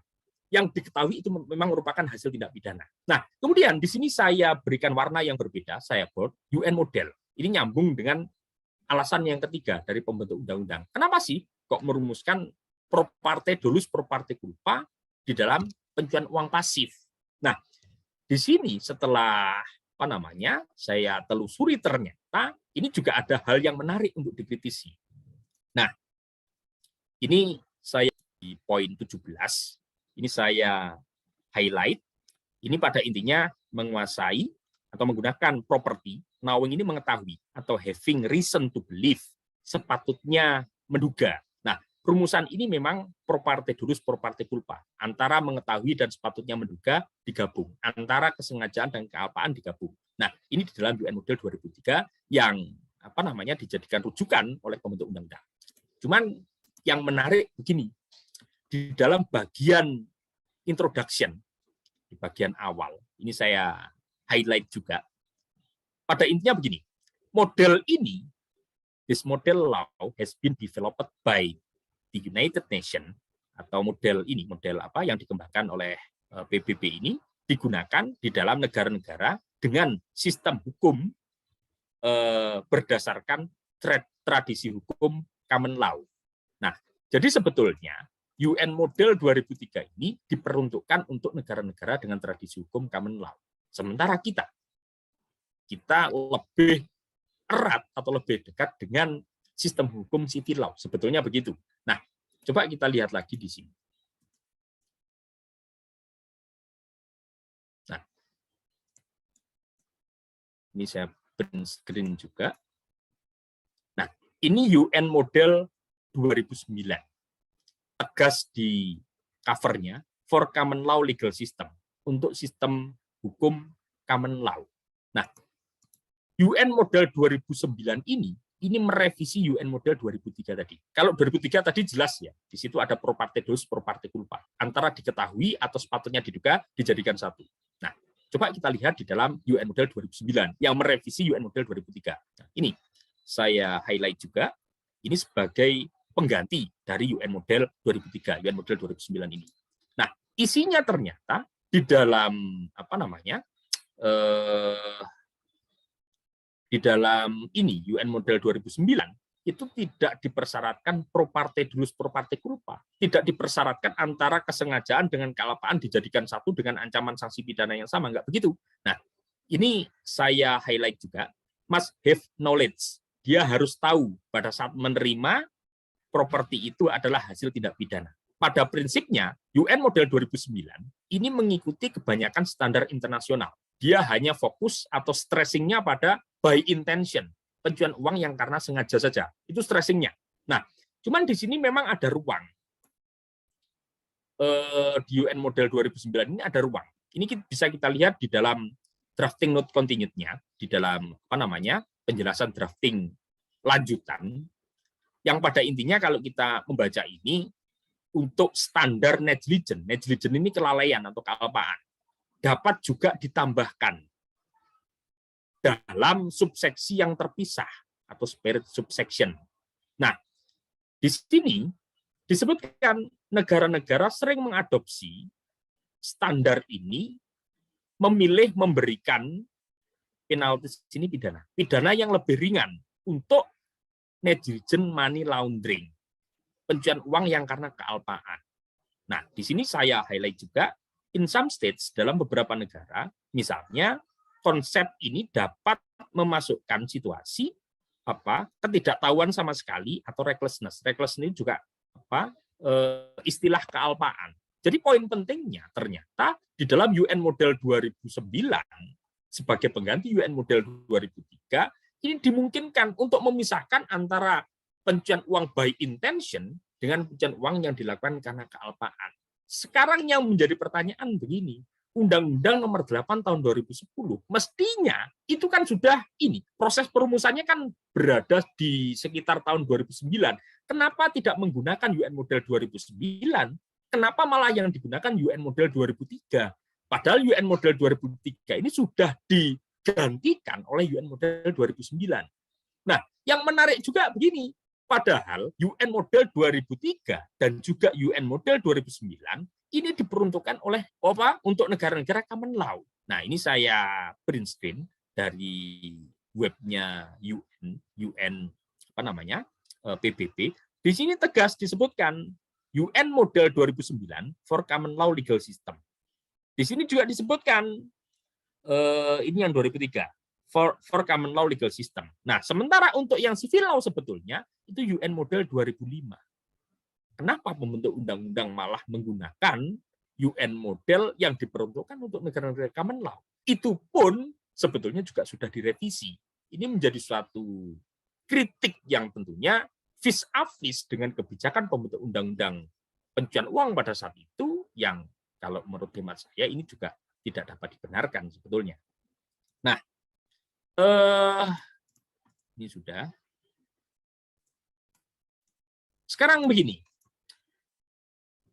Yang diketahui itu memang merupakan hasil tindak pidana. Nah, kemudian di sini saya berikan warna yang berbeda, saya bold, UN Model. Ini nyambung dengan alasan yang ketiga dari pembentuk undang-undang. Kenapa sih kok merumuskan pro parte dolus pro parte culpa di dalam pencucian uang pasif? Nah, di sini setelah saya telusuri ternyata ini juga ada hal yang menarik untuk dikritisi. Nah, ini saya di poin 17, ini saya highlight, ini pada intinya menguasai atau menggunakan properti, knowing ini mengetahui, atau having reason to believe, sepatutnya menduga. Nah, rumusan ini memang pro parte dolus pro parte culpa, antara mengetahui dan sepatutnya menduga digabung, antara kesengajaan dan kealpaan digabung. Nah, ini di dalam UN Model 2003 yang dijadikan rujukan oleh pembentuk undang-undang. Cuman yang menarik begini, di dalam bagian introduction, di bagian awal, ini saya highlight juga. Pada intinya begini, model ini, this model law has been developed by the United Nations, atau model yang dikembangkan oleh PBB ini digunakan di dalam negara-negara dengan sistem hukum berdasarkan tradisi hukum common law. Nah, jadi sebetulnya UN Model 2003 ini diperuntukkan untuk negara-negara dengan tradisi hukum common law. Sementara kita lebih erat atau lebih dekat dengan sistem hukum civil law. Sebetulnya begitu. Nah, coba kita lihat lagi di sini. Nah, ini saya print screen juga. Nah, ini UN Model 2009. Tegas di covernya, for common law legal system, untuk sistem hukum common law. Nah, UN Model 2009 ini merevisi UN Model 2003 tadi. Kalau 2003 tadi jelas ya, di situ ada pro parte dolus, pro parte culpa. Antara diketahui atau sepatutnya diduga dijadikan satu. Nah, coba kita lihat di dalam UN Model 2009 yang merevisi UN Model 2003. Nah, ini saya highlight juga, ini sebagai pengganti dari UN Model 2003, UN Model 2009 ini. Nah, isinya ternyata di dalam di dalam ini UN Model 2009 itu tidak dipersyaratkan pro parte dulus pro parte culpa, tidak dipersyaratkan antara kesengajaan dengan kealpaan dijadikan satu dengan ancaman sanksi pidana yang sama, enggak begitu. Nah, ini saya highlight juga, must have knowledge. Dia harus tahu pada saat menerima properti itu adalah hasil tindak pidana. Pada prinsipnya, UN Model 2009 ini mengikuti kebanyakan standar internasional. Dia hanya fokus atau stressingnya pada by intention, pencucian uang yang karena sengaja saja. Itu stressingnya. Nah, cuman di sini memang ada ruang. Di UN Model 2009 ini ada ruang. Ini bisa kita lihat di dalam drafting note continued-nya, di dalam penjelasan drafting lanjutan, yang pada intinya kalau kita membaca ini, untuk standar negligence ini kelalaian atau kealpaan, dapat juga ditambahkan dalam subseksi yang terpisah atau separate subsection. Nah, di sini disebutkan negara-negara sering mengadopsi standar ini, memilih memberikan penalti sini pidana yang lebih ringan untuk negligent money laundering, pencucian uang yang karena kealpaan. Nah, di sini saya highlight juga, in some states, dalam beberapa negara, misalnya konsep ini dapat memasukkan situasi ketidaktahuan sama sekali atau recklessness. Recklessness ini juga istilah kealpaan. Jadi poin pentingnya ternyata di dalam UN Model 2009 sebagai pengganti UN Model 2003 ini dimungkinkan untuk memisahkan antara pencucian uang by intention dengan pencucian uang yang dilakukan karena kealpaan. Sekarang yang menjadi pertanyaan begini, Undang-Undang Nomor 8 Tahun 2010, mestinya itu kan sudah proses perumusannya kan berada di sekitar tahun 2009. Kenapa tidak menggunakan UN Model 2009? Kenapa malah yang digunakan UN Model 2003? Padahal UN Model 2003 ini sudah digantikan oleh UN Model 2009. Nah, yang menarik juga begini, padahal UN Model 2003 dan juga UN Model 2009 ini diperuntukkan oleh untuk negara-negara common law. Nah, ini saya print screen dari webnya UN PBB. Di sini tegas disebutkan UN Model 2009 for common law legal system. Di sini juga disebutkan ini yang 2003 for common law legal system. Nah, sementara untuk yang civil law sebetulnya itu UN Model 2005. Kenapa pembentuk undang-undang malah menggunakan UN model yang diperuntukkan untuk negara-negara common law? Itu pun sebetulnya juga sudah direvisi. Ini menjadi suatu kritik yang tentunya vis-a-vis dengan kebijakan pembentuk undang-undang pencucian uang pada saat itu, yang kalau menurut hemat saya ini juga tidak dapat dibenarkan sebetulnya. Nah, ini sudah. Sekarang begini.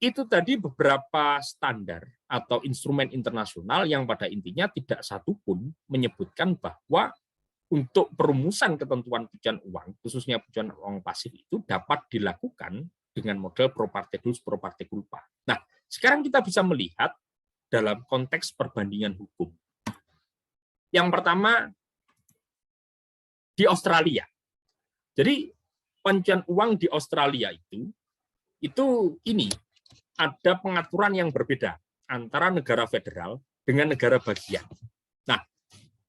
Itu tadi beberapa standar atau instrumen internasional yang pada intinya tidak satu pun menyebutkan bahwa untuk perumusan ketentuan pencucian uang, khususnya pencucian uang pasif itu dapat dilakukan dengan model pro parte dulus pro parte culpa. Nah, sekarang kita bisa melihat dalam konteks perbandingan hukum. Yang pertama, di Australia. Jadi, pencucian uang di Australia itu ada pengaturan yang berbeda antara negara federal dengan negara bagian. Nah,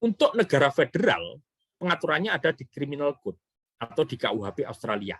untuk negara federal, pengaturannya ada di Criminal Code atau di KUHP Australia.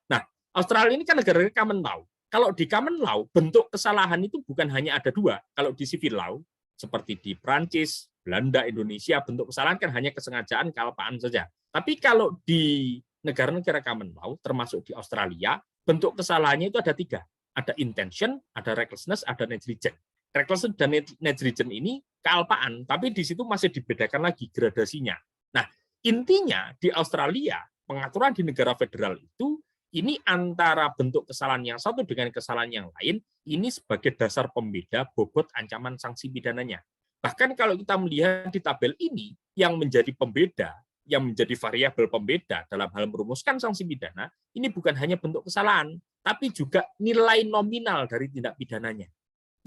Nah, Australia ini kan negara common law. Kalau di common law, bentuk kesalahan itu bukan hanya ada dua. Kalau di civil law, seperti di Prancis, Belanda, Indonesia, bentuk kesalahan kan hanya kesengajaan, kealpaan saja. Tapi kalau di negara-negara common law, termasuk di Australia, bentuk kesalahannya itu ada tiga. Ada intention, ada recklessness, ada negligence. Recklessness dan negligence ini kealpaan, tapi di situ masih dibedakan lagi gradasinya. Nah, intinya di Australia, pengaturan di negara federal itu, ini antara bentuk kesalahan yang satu dengan kesalahan yang lain, ini sebagai dasar pembeda bobot ancaman sanksi pidananya. Bahkan kalau kita melihat di tabel ini, yang menjadi pembeda yang menjadi variabel pembeda dalam hal merumuskan sanksi pidana, ini bukan hanya bentuk kesalahan, tapi juga nilai nominal dari tindak pidananya.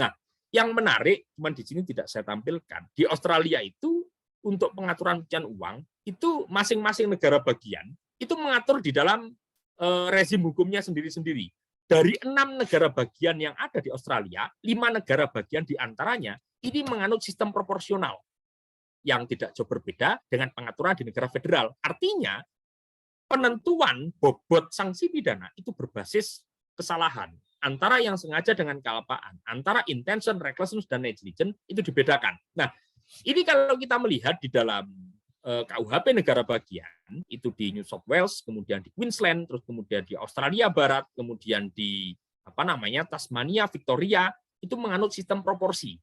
Nah, yang menarik, cuman di sini tidak saya tampilkan, di Australia itu untuk pengaturan pencucian uang, itu masing-masing negara bagian, itu mengatur di dalam rezim hukumnya sendiri-sendiri. Dari 6 negara bagian yang ada di Australia, 5 negara bagian diantaranya ini menganut sistem proporsional yang tidak jauh berbeda dengan pengaturan di negara federal. Artinya, penentuan bobot sanksi pidana itu berbasis kesalahan. Antara yang sengaja dengan kealpaan, antara intention, recklessness, dan negligence itu dibedakan. Nah, ini kalau kita melihat di dalam KUHP negara bagian, itu di New South Wales, kemudian di Queensland, terus kemudian di Australia Barat, kemudian di Tasmania, Victoria, itu menganut sistem proporsi.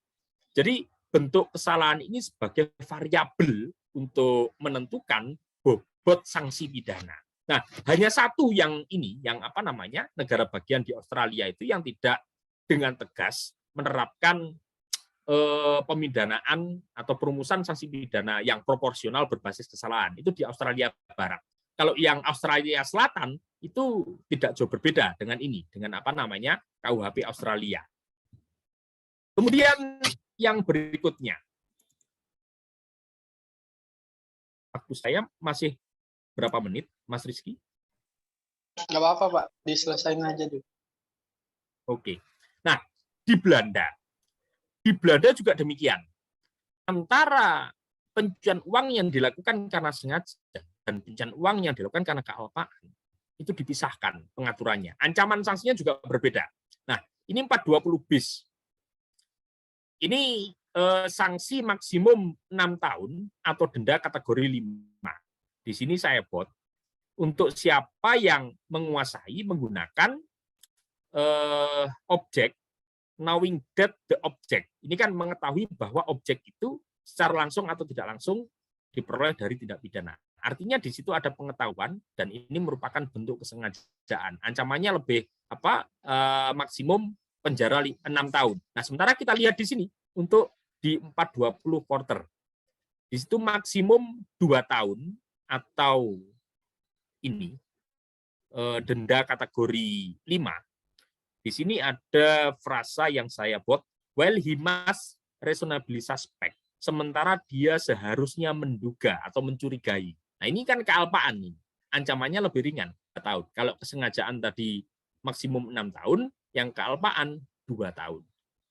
Jadi bentuk kesalahan ini sebagai variabel untuk menentukan bobot sanksi pidana. Nah, hanya satu yang ini, yang negara bagian di Australia itu yang tidak dengan tegas menerapkan pemidanaan atau perumusan sanksi pidana yang proporsional berbasis kesalahan. Itu di Australia Barat. Kalau yang Australia Selatan itu tidak jauh berbeda dengan ini, dengan KUHP Australia. Kemudian yang berikutnya, waktu saya masih berapa menit, Mas Rizky? Nggak apa-apa, Pak. Diselesain aja dulu. Oke. Nah, di Belanda juga demikian. Antara pencucian uang yang dilakukan karena sengaja dan pencucian uang yang dilakukan karena kealpaan, itu dipisahkan pengaturannya. Ancaman sanksinya juga berbeda. Nah, ini 420 bis. Ini sanksi maksimum 6 tahun atau denda kategori 5. Di sini saya buat untuk siapa yang menguasai menggunakan objek, knowing that the object. Ini kan mengetahui bahwa objek itu secara langsung atau tidak langsung diperoleh dari tindak pidana. Artinya di situ ada pengetahuan dan ini merupakan bentuk kesengajaan. Ancamannya lebih maksimum penjara 6 tahun. Nah, sementara kita lihat di sini untuk di 420 quarter. Di situ maksimum 2 tahun atau ini denda kategori 5. Di sini ada frasa yang saya buat, while he must reasonably suspect. Sementara dia seharusnya menduga atau mencurigai. Nah, ini kan kealpaan nih. Ancamannya lebih ringan, 2 tahun. Kalau kesengajaan tadi maksimum 6 tahun, yang kealpaan 2 tahun.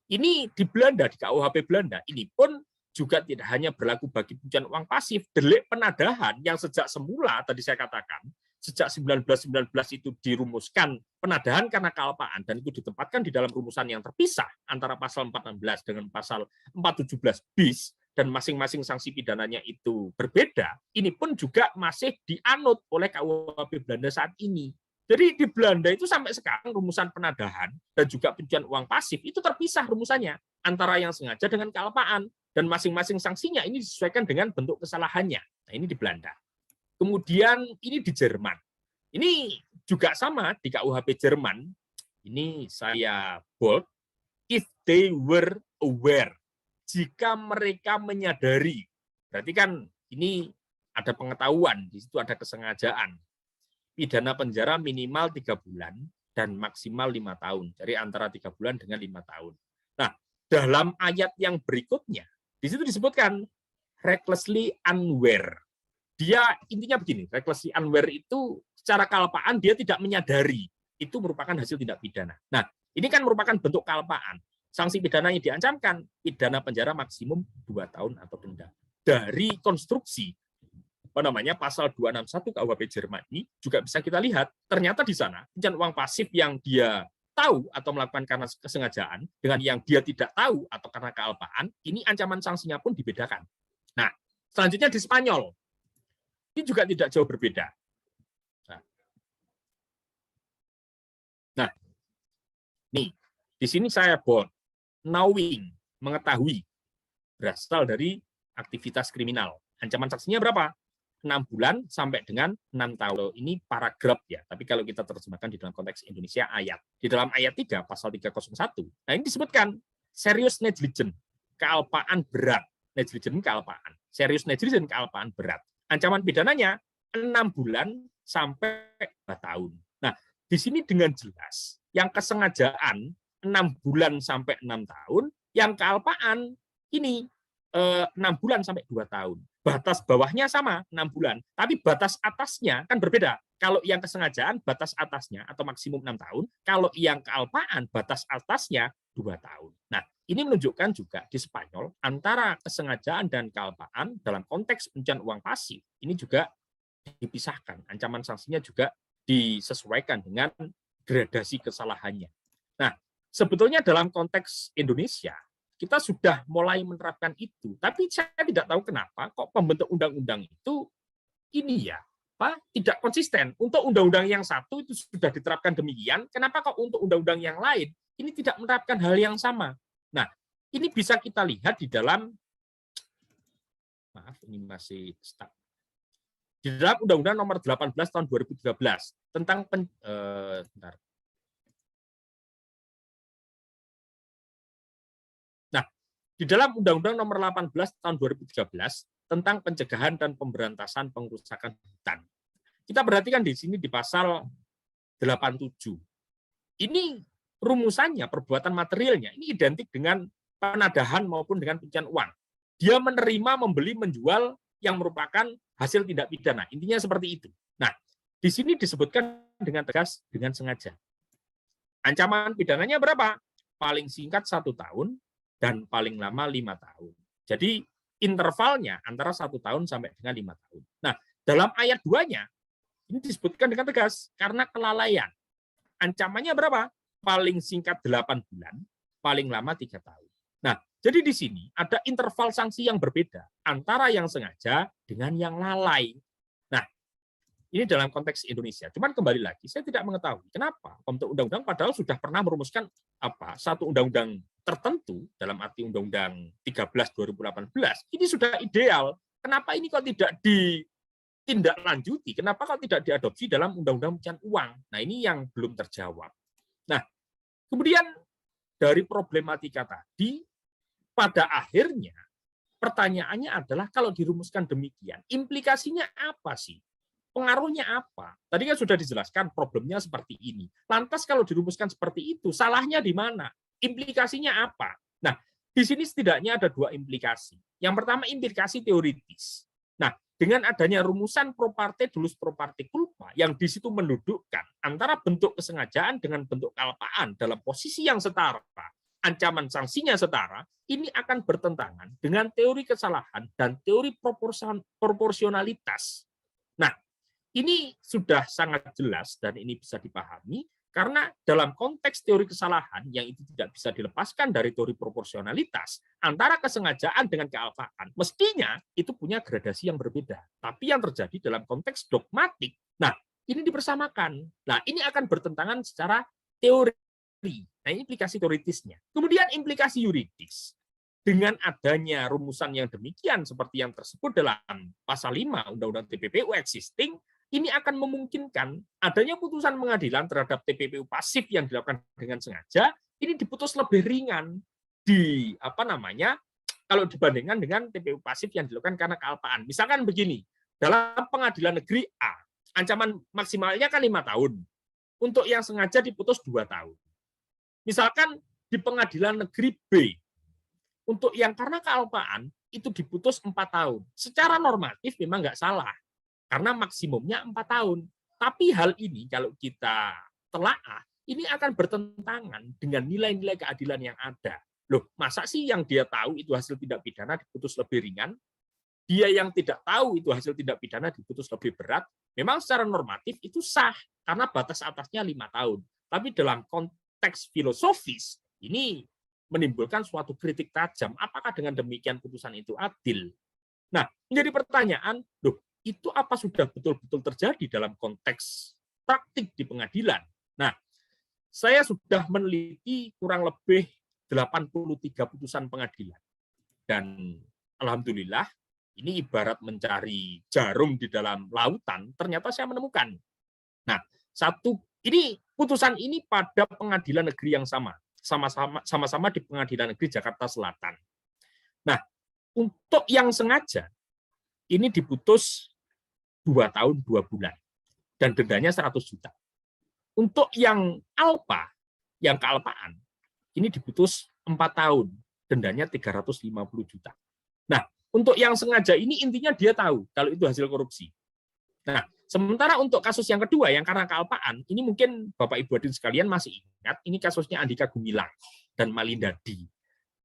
Ini di Belanda, di KUHP Belanda, ini pun juga tidak hanya berlaku bagi pencucian uang pasif, delik penadahan yang sejak semula tadi saya katakan, sejak 1919 itu dirumuskan penadahan karena kealpaan dan itu ditempatkan di dalam rumusan yang terpisah antara pasal 416 dengan pasal 417 bis dan masing-masing sanksi pidananya itu berbeda, ini pun juga masih dianut oleh KUHP Belanda saat ini. Jadi di Belanda itu sampai sekarang rumusan penadahan dan juga pencucian uang pasif itu terpisah rumusannya antara yang sengaja dengan kealpaan dan masing-masing sanksinya ini disesuaikan dengan bentuk kesalahannya. Nah, ini di Belanda. Kemudian ini di Jerman. Ini juga sama di KUHP Jerman. Ini saya bold. If they were aware. Jika mereka menyadari. Berarti kan ini ada pengetahuan, di situ ada kesengajaan. Pidana penjara minimal 3 bulan dan maksimal 5 tahun. Jadi antara 3 bulan dengan 5 tahun. Nah, dalam ayat yang berikutnya, di situ disebutkan recklessly unaware. Dia intinya begini, recklessly unaware itu secara kealpaan dia tidak menyadari itu merupakan hasil tindak pidana. Nah, ini kan merupakan bentuk kealpaan. Sanksi pidana yang diancamkan pidana penjara maksimum 2 tahun atau denda. Dari konstruksi pasal 261 KUHP Jerman ini juga bisa kita lihat ternyata di sana pencucian uang pasif yang dia tahu atau melakukan karena kesengajaan dengan yang dia tidak tahu atau karena kealpaan, ini ancaman sanksinya pun dibedakan. Nah, selanjutnya di Spanyol. Ini juga tidak jauh berbeda. Nah, nih, di sini saya buat knowing, mengetahui, berasal dari aktivitas kriminal. Ancaman sanksinya berapa? 6 bulan sampai dengan 6 tahun. Ini paragraf ya, tapi kalau kita terjemahkan di dalam konteks Indonesia ayat. Di dalam ayat 3, pasal 301, nah ini disebutkan serious negligence, kealpaan berat. Negligence kealpaan. Serious negligence kealpaan berat. Ancaman pidananya 6 bulan sampai 2 tahun. Nah, di sini dengan jelas yang kesengajaan 6 bulan sampai 6 tahun, yang kealpaan ini 6 bulan sampai 2 tahun. Batas bawahnya sama 6 bulan, tapi batas atasnya kan berbeda. Kalau yang kesengajaan batas atasnya atau maksimum 6 tahun, kalau yang kealpaan batas atasnya 2 tahun. Nah, ini menunjukkan juga di Spanyol antara kesengajaan dan kealpaan dalam konteks pencucian uang pasif ini juga dipisahkan. Ancaman sanksinya juga disesuaikan dengan gradasi kesalahannya. Nah, sebetulnya dalam konteks Indonesia kita sudah mulai menerapkan itu, tapi saya tidak tahu kenapa kok pembentuk undang-undang itu ini ya tidak konsisten. Untuk undang-undang yang satu itu sudah diterapkan demikian, kenapa kok untuk undang-undang yang lain ini tidak menerapkan hal yang sama? Nah, ini bisa kita lihat di dalam, maaf ini masih stuck, di dalam Undang-Undang Nomor 18 Tahun 2013 tentang bentar. Nah, di dalam Undang-Undang Nomor 18 Tahun 2013 tentang pencegahan dan pemberantasan pengrusakan hutan. Kita perhatikan di sini di pasal 87. Ini rumusannya, perbuatan materialnya, ini identik dengan penadahan maupun dengan pencucian uang. Dia menerima, membeli, menjual yang merupakan hasil tindak pidana. Intinya seperti itu. Nah, di sini disebutkan dengan tegas, dengan sengaja. Ancaman pidananya berapa? Paling singkat 1 tahun dan paling lama 5 tahun. Jadi intervalnya antara 1 tahun sampai dengan 5 tahun. Nah, dalam ayat 2-nya ini disebutkan dengan tegas karena kelalaian. Ancamannya berapa? Paling singkat 8 bulan, paling lama 3 tahun. Nah, jadi di sini ada interval sanksi yang berbeda antara yang sengaja dengan yang lalai. Nah, ini dalam konteks Indonesia. Cuman kembali lagi, saya tidak mengetahui kenapa pembentuk undang-undang padahal sudah pernah merumuskan satu undang-undang tertentu dalam arti Undang-Undang 13 2018 ini sudah ideal. Kenapa ini kok tidak ditindaklanjuti? Kenapa kok tidak diadopsi dalam Undang-Undang Pencucian Uang? Nah, ini yang belum terjawab. Nah, kemudian dari problematika tadi, pada akhirnya pertanyaannya adalah kalau dirumuskan demikian, implikasinya apa sih? Pengaruhnya apa? Tadi kan sudah dijelaskan problemnya seperti ini. Lantas kalau dirumuskan seperti itu, salahnya di mana? Implikasinya apa? Nah, di sini setidaknya ada 2 implikasi. Yang pertama implikasi teoritis. Nah, dengan adanya rumusan pro parte dolus pro parte culpa yang di situ mendudukkan antara bentuk kesengajaan dengan bentuk kealpaan dalam posisi yang setara, ancaman sanksinya setara, ini akan bertentangan dengan teori kesalahan dan teori proporsionalitas. Nah, ini sudah sangat jelas dan ini bisa dipahami karena dalam konteks teori kesalahan yang itu tidak bisa dilepaskan dari teori proporsionalitas antara kesengajaan dengan kealpaan, mestinya itu punya gradasi yang berbeda. Tapi yang terjadi dalam konteks dogmatik, nah ini dipersamakan. Nah ini akan bertentangan secara teori. Nah ini implikasi teoritisnya. Kemudian implikasi yuridis. Dengan adanya rumusan yang demikian seperti yang tersebut dalam pasal 5 Undang-Undang TPPU existing, ini akan memungkinkan adanya putusan pengadilan terhadap TPPU pasif yang dilakukan dengan sengaja ini diputus lebih ringan kalau dibandingkan dengan TPPU pasif yang dilakukan karena kealpaan. Misalkan begini, dalam pengadilan negeri A, ancaman maksimalnya kan 5 tahun. Untuk yang sengaja diputus 2 tahun. Misalkan di pengadilan negeri B, untuk yang karena kealpaan itu diputus 4 tahun. Secara normatif memang nggak salah. Karena maksimumnya 4 tahun. Tapi hal ini kalau kita telaah, ini akan bertentangan dengan nilai-nilai keadilan yang ada. Loh, masa sih yang dia tahu itu hasil tindak pidana diputus lebih ringan? Dia yang tidak tahu itu hasil tindak pidana diputus lebih berat? Memang secara normatif itu sah, karena batas atasnya 5 tahun. Tapi dalam konteks filosofis, ini menimbulkan suatu kritik tajam. Apakah dengan demikian putusan itu adil? Nah, menjadi pertanyaan, loh, itu apa sudah betul-betul terjadi dalam konteks praktik di pengadilan? Nah, saya sudah meneliti kurang lebih 83 putusan pengadilan. Dan alhamdulillah, ini ibarat mencari jarum di dalam lautan, ternyata saya menemukan. Nah, ini putusan ini pada pengadilan negeri yang sama-sama di pengadilan negeri Jakarta Selatan. Nah, untuk yang sengaja, ini diputus 2 tahun 2 bulan dan dendanya 100 juta. Untuk yang alpa, yang kealpaan, ini diputus 4 tahun, dendanya 350 juta. Nah, untuk yang sengaja ini intinya dia tahu kalau itu hasil korupsi. Nah, sementara untuk kasus yang kedua yang karena kealpaan, ini mungkin Bapak Ibu hadirin sekalian masih ingat, ini kasusnya Andika Gumilang dan Malindadi.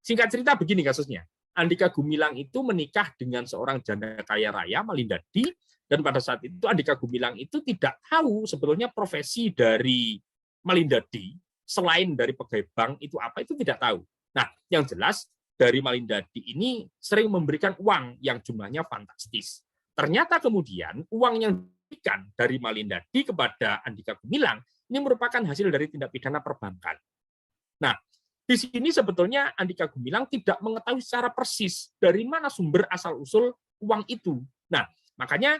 Singkat cerita begini kasusnya. Andika Gumilang itu menikah dengan seorang janda kaya raya, Malindadi, dan pada saat itu Andika Gumilang itu tidak tahu sebetulnya profesi dari Malindadi selain dari pegawai bank itu apa, itu tidak tahu. Nah, yang jelas dari Malindadi ini sering memberikan uang yang jumlahnya fantastis. Ternyata kemudian uang yang diberikan dari Malindadi kepada Andika Gumilang ini merupakan hasil dari tindak pidana perbankan. Nah, di sini sebetulnya Andika Gumilang tidak mengetahui secara persis dari mana sumber asal-usul uang itu. Nah, makanya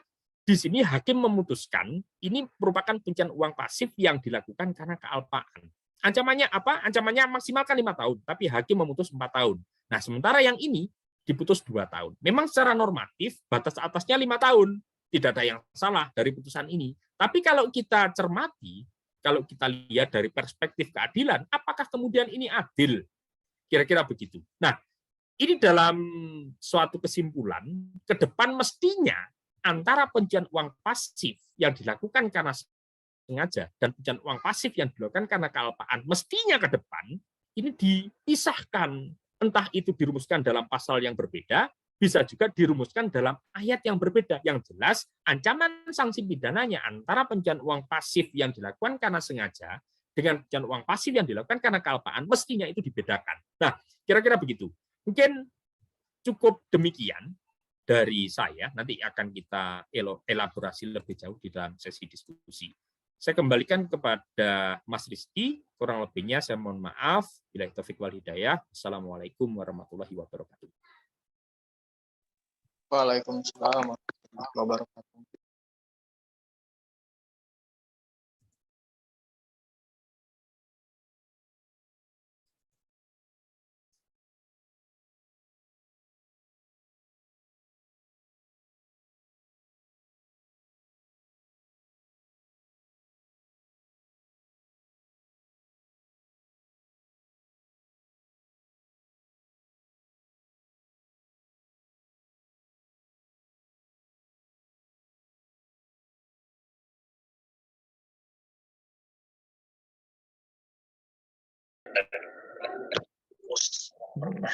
di sini hakim memutuskan ini merupakan pencucian uang pasif yang dilakukan karena kealpaan. Ancamannya apa? Ancamannya maksimalkan 5 tahun, tapi hakim memutus 4 tahun. Nah, sementara yang ini diputus 2 tahun. Memang secara normatif batas atasnya 5 tahun. Tidak ada yang salah dari putusan ini. Tapi kalau kita cermati, kalau kita lihat dari perspektif keadilan, apakah kemudian ini adil? Kira-kira begitu. Nah, ini dalam suatu kesimpulan, ke depan mestinya antara pencucian uang pasif yang dilakukan karena sengaja dan pencucian uang pasif yang dilakukan karena kealpaan, mestinya ke depan ini dipisahkan. Entah itu dirumuskan dalam pasal yang berbeda, bisa juga dirumuskan dalam ayat yang berbeda. Yang jelas, ancaman sanksi pidananya antara pencucian uang pasif yang dilakukan karena sengaja dengan pencucian uang pasif yang dilakukan karena kealpaan, mestinya itu dibedakan. Nah, kira-kira begitu. Mungkin cukup demikian dari saya, nanti akan kita elaborasi lebih jauh di dalam sesi diskusi. Saya kembalikan kepada Mas Rizky, kurang lebihnya saya mohon maaf. Billahi taufik wal hidayah. Assalamualaikum warahmatullahi wabarakatuh. Waalaikumsalam warahmatullahi wabarakatuh.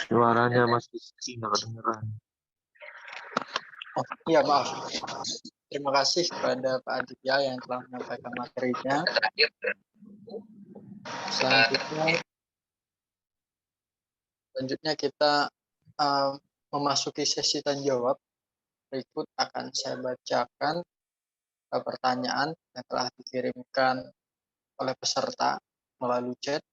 Suaranya Mas Rizky nggak kedengeran. Oh, iya, maaf. Terima kasih kepada Pak Aditya yang telah menyampaikan materinya. Selanjutnya kita memasuki sesi tanya jawab. Berikut akan saya bacakan pertanyaan yang telah dikirimkan oleh peserta melalui chat.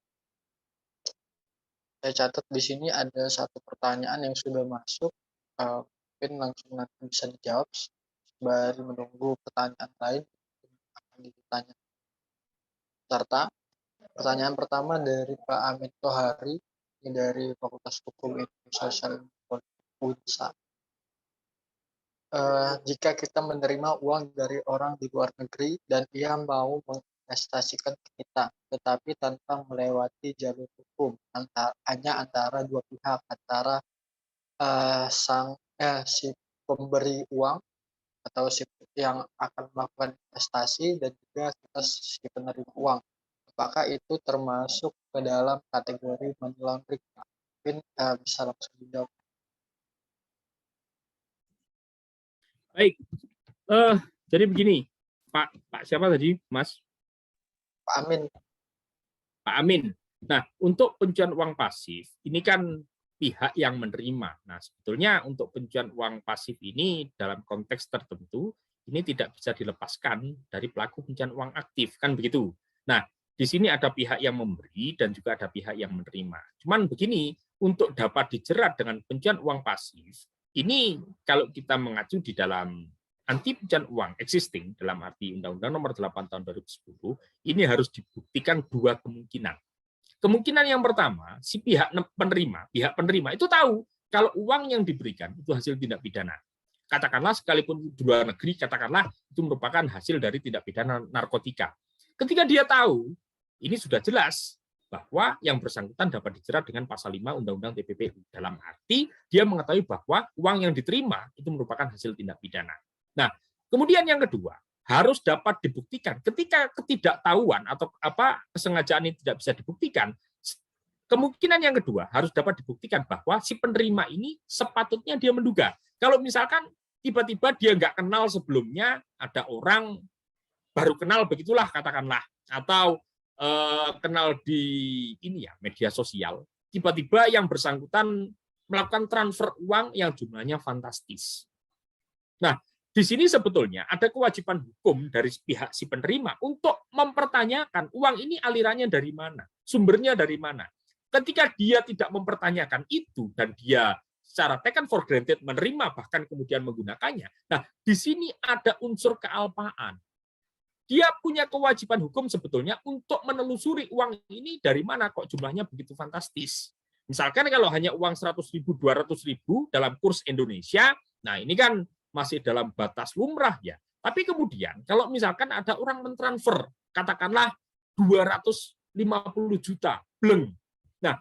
Saya catat di sini ada satu pertanyaan yang sudah masuk, mungkin langsung nanti bisa dijawab sembari menunggu pertanyaan lain yang akan ditanya. Serta pertanyaan pertama dari Pak Amin Tohari, ini dari Fakultas Hukum Ilmu Sosial UNSA. Jika kita menerima uang dari orang di luar negeri dan ia mau menginvestasikan ke kita, tetapi tanpa melewati jalur hukum, hanya antara dua pihak, antara si pemberi uang atau si yang akan melakukan investasi dan juga kita si penerima uang. Apakah itu termasuk ke dalam kategori money laundering? Mungkin bisa langsung dijawab. Baik, jadi begini, Pak siapa tadi, Mas? Pak Amin. Pak Amin. Nah, untuk pencucian uang pasif, ini kan pihak yang menerima. Nah, sebetulnya untuk pencucian uang pasif ini dalam konteks tertentu, ini tidak bisa dilepaskan dari pelaku pencucian uang aktif, kan begitu. Nah, di sini ada pihak yang memberi dan juga ada pihak yang menerima. Cuman begini, untuk dapat dijerat dengan pencucian uang pasif, ini kalau kita mengacu di dalam anti pencucian uang existing dalam arti Undang-Undang Nomor 8 Tahun 2010, ini harus dibuktikan dua kemungkinan. Kemungkinan yang pertama, si pihak penerima itu tahu kalau uang yang diberikan itu hasil tindak pidana. Katakanlah sekalipun di luar negeri, katakanlah itu merupakan hasil dari tindak pidana narkotika. Ketika dia tahu, ini sudah jelas bahwa yang bersangkutan dapat dijerat dengan pasal 5 Undang-Undang TPPU. Dalam arti dia mengetahui bahwa uang yang diterima itu merupakan hasil tindak pidana. Nah, kemudian yang kedua, harus dapat dibuktikan. Ketika ketidaktahuan atau kesengajaan ini tidak bisa dibuktikan, kemungkinan yang kedua harus dapat dibuktikan bahwa si penerima ini sepatutnya dia menduga. Kalau misalkan tiba-tiba dia nggak kenal sebelumnya, ada orang baru kenal begitulah katakanlah, atau kenal di media sosial, tiba-tiba yang bersangkutan melakukan transfer uang yang jumlahnya fantastis. Nah, di sini sebetulnya ada kewajiban hukum dari pihak si penerima untuk mempertanyakan uang ini alirannya dari mana, sumbernya dari mana. Ketika dia tidak mempertanyakan itu dan dia secara taken for granted menerima bahkan kemudian menggunakannya, nah di sini ada unsur kealpaan. Dia punya kewajiban hukum sebetulnya untuk menelusuri uang ini dari mana kok jumlahnya begitu fantastis. Misalkan kalau hanya uang 100.000, 200.000 dalam kurs Indonesia, nah ini kan masih dalam batas lumrah ya. Tapi kemudian kalau misalkan ada orang mentransfer, katakanlah 250 juta, bleng. Nah,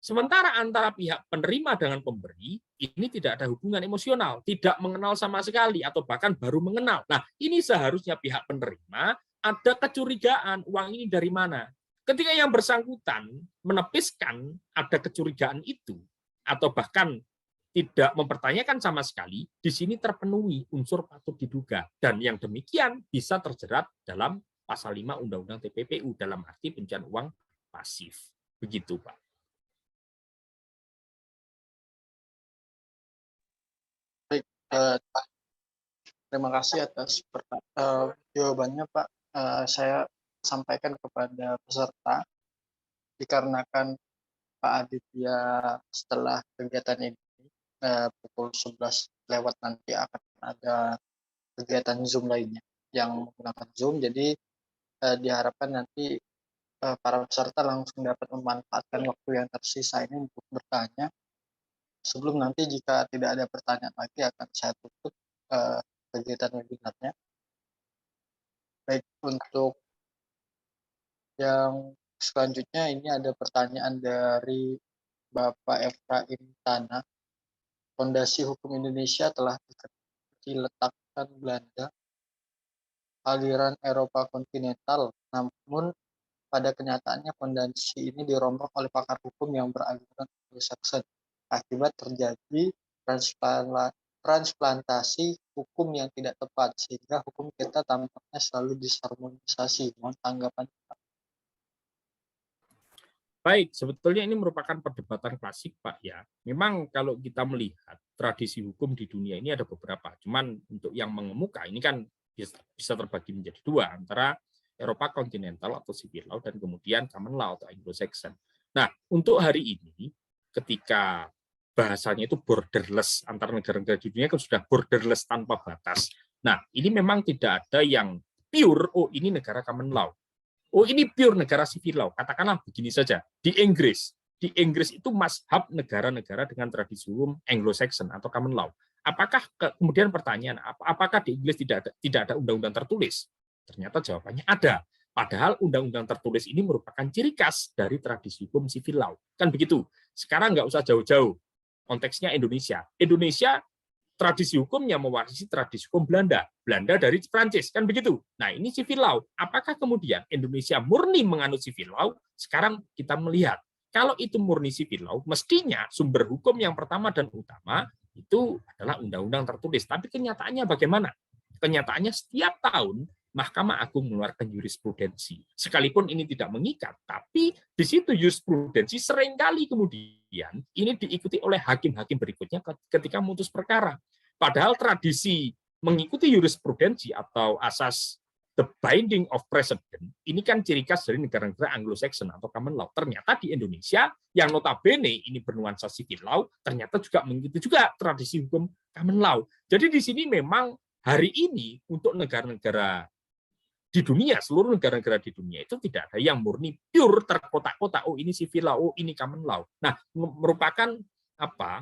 sementara antara pihak penerima dengan pemberi, ini tidak ada hubungan emosional, tidak mengenal sama sekali, atau bahkan baru mengenal. Nah, ini seharusnya pihak penerima ada kecurigaan uang ini dari mana. Ketika yang bersangkutan menepiskan ada kecurigaan itu, atau bahkan tidak mempertanyakan sama sekali, di sini terpenuhi unsur patut diduga. Dan yang demikian bisa terjerat dalam pasal 5 Undang-Undang TPPU, dalam arti pencucian uang pasif. Begitu, Pak. Terima kasih atas jawabannya, Pak. Saya sampaikan kepada peserta, dikarenakan Pak Aditya setelah kegiatan ini pukul 11 lewat nanti akan ada kegiatan Zoom lainnya yang menggunakan Zoom, jadi diharapkan nanti para peserta langsung dapat memanfaatkan waktu yang tersisa ini untuk bertanya. Sebelum nanti jika tidak ada pertanyaan lagi akan saya tutup kegiatan webinarnya. Baik, untuk yang selanjutnya ini ada pertanyaan dari Bapak Efraim Tanah. Fondasi hukum Indonesia telah diletakkan Belanda, aliran Eropa kontinental, namun pada kenyataannya fondasi ini dirombak oleh pakar hukum yang beraliran Anglo-Saxon. Akibat terjadi transplantasi hukum yang tidak tepat, sehingga hukum kita tampaknya selalu disharmonisasi. Mohon tanggapan. Baik, sebetulnya ini merupakan perdebatan klasik, Pak, ya. Memang kalau kita melihat tradisi hukum di dunia ini ada beberapa, cuman untuk yang mengemuka ini kan bisa terbagi menjadi dua, antara Eropa kontinental atau civil law dan kemudian common law atau Anglo-Saxon. Nah, untuk hari ini ketika bahasanya itu borderless antar negara-negara di dunia kan sudah borderless tanpa batas. Nah, ini memang tidak ada yang pure, oh ini negara common law. Oh ini pure negara civil law. Katakanlah begini saja, di Inggris itu mazhab negara-negara dengan tradisi hukum Anglo-Saxon atau common law. Apakah kemudian pertanyaan, apakah di Inggris tidak ada undang-undang tertulis? Ternyata jawabannya ada. Padahal undang-undang tertulis ini merupakan ciri khas dari tradisi hukum civil law. Kan begitu. Sekarang nggak usah jauh-jauh. Konteksnya Indonesia. Indonesia tradisi hukumnya mewarisi tradisi hukum Belanda. Belanda dari Prancis, kan begitu. Nah, ini civil law. Apakah kemudian Indonesia murni menganut civil law? Sekarang kita melihat, kalau itu murni civil law, mestinya sumber hukum yang pertama dan utama itu adalah undang-undang tertulis. Tapi kenyataannya bagaimana? Kenyataannya setiap tahun Mahkamah Agung mengeluarkan jurisprudensi. Sekalipun ini tidak mengikat, tapi di situ jurisprudensi seringkali kemudian ini diikuti oleh hakim-hakim berikutnya ketika memutus perkara. Padahal tradisi mengikuti jurisprudensi atau asas the binding of precedent, ini kan ciri khas dari negara-negara Anglo-Saxon atau common law. Ternyata di Indonesia, yang notabene ini bernuansa civil law, ternyata juga mengikuti juga tradisi hukum common law. Jadi di sini memang hari ini untuk negara-negara di dunia, seluruh negara-negara di dunia itu tidak ada yang murni pure terkotak-kotak, oh ini civil law, oh ini common law. Nah, merupakan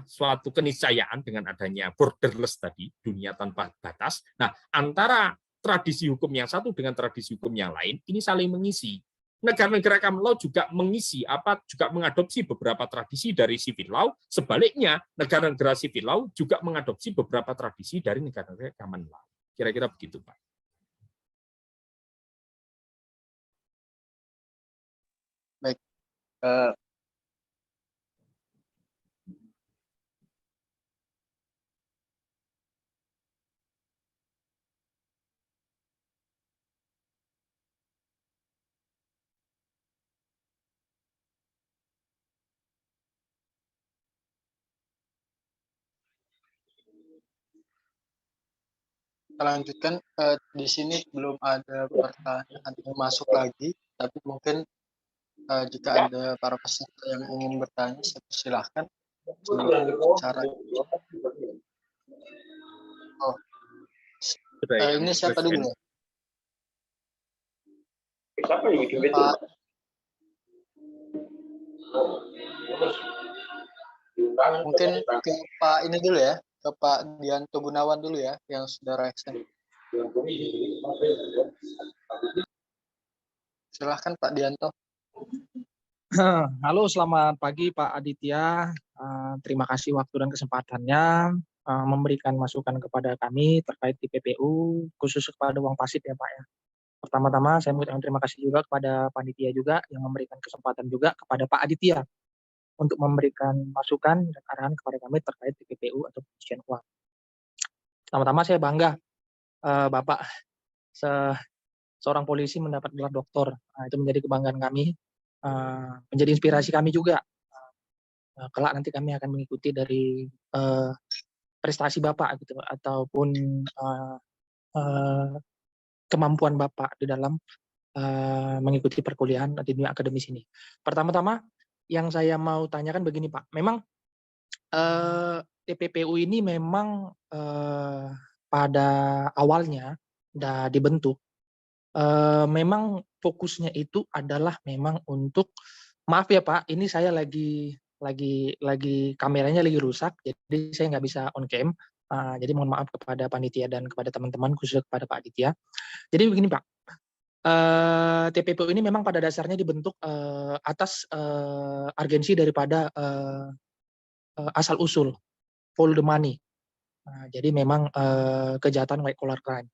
suatu keniscayaan dengan adanya borderless tadi, dunia tanpa batas. Nah, antara tradisi hukum yang satu dengan tradisi hukum yang lain ini saling mengisi. Negara-negara common law juga mengisi juga mengadopsi beberapa tradisi dari civil law. Sebaliknya, negara-negara civil law juga mengadopsi beberapa tradisi dari negara-negara common law. Kira-kira begitu, Pak. Baik. Kita lanjutkan. Di sini belum ada pertanyaan yang masuk lagi, tapi mungkin jika ada para peserta yang ingin bertanya, saya persilahkan. Cara ini siapa dulu ya? Pak. Mungkin ke Pak ini dulu ya, ke Pak Dianto Gunawan dulu ya, yang sudah reaksi. Silahkan Pak Dianto. Halo, selamat pagi Pak Aditya. Terima kasih waktu dan kesempatannya memberikan masukan kepada kami terkait di PPU, khusus kepada uang pasif ya Pak ya. Pertama-tama saya mengucapkan terima kasih juga kepada panitia juga yang memberikan kesempatan juga kepada Pak Aditya untuk memberikan masukan dan arahan kepada kami terkait di PPU atau pencucian uang. Pertama-tama saya bangga Bapak seorang polisi mendapat gelar doktor. Itu menjadi kebanggaan kami. Menjadi inspirasi kami juga. Kelak nanti kami akan mengikuti dari prestasi Bapak gitu, ataupun kemampuan Bapak di dalam mengikuti perkuliahan di dunia akademis ini. Pertama-tama yang saya mau tanyakan begini Pak, memang TPPU ini memang pada awalnya sudah dibentuk, memang fokusnya itu adalah memang untuk, maaf ya Pak, ini saya lagi kameranya lagi rusak, jadi saya nggak bisa on cam. Jadi mohon maaf kepada panitia dan kepada teman-teman, khususnya kepada Pak Aditya. Jadi begini Pak, TPPU ini memang pada dasarnya dibentuk atas urgensi daripada asal usul follow the money. Jadi memang kejahatan white collar crime.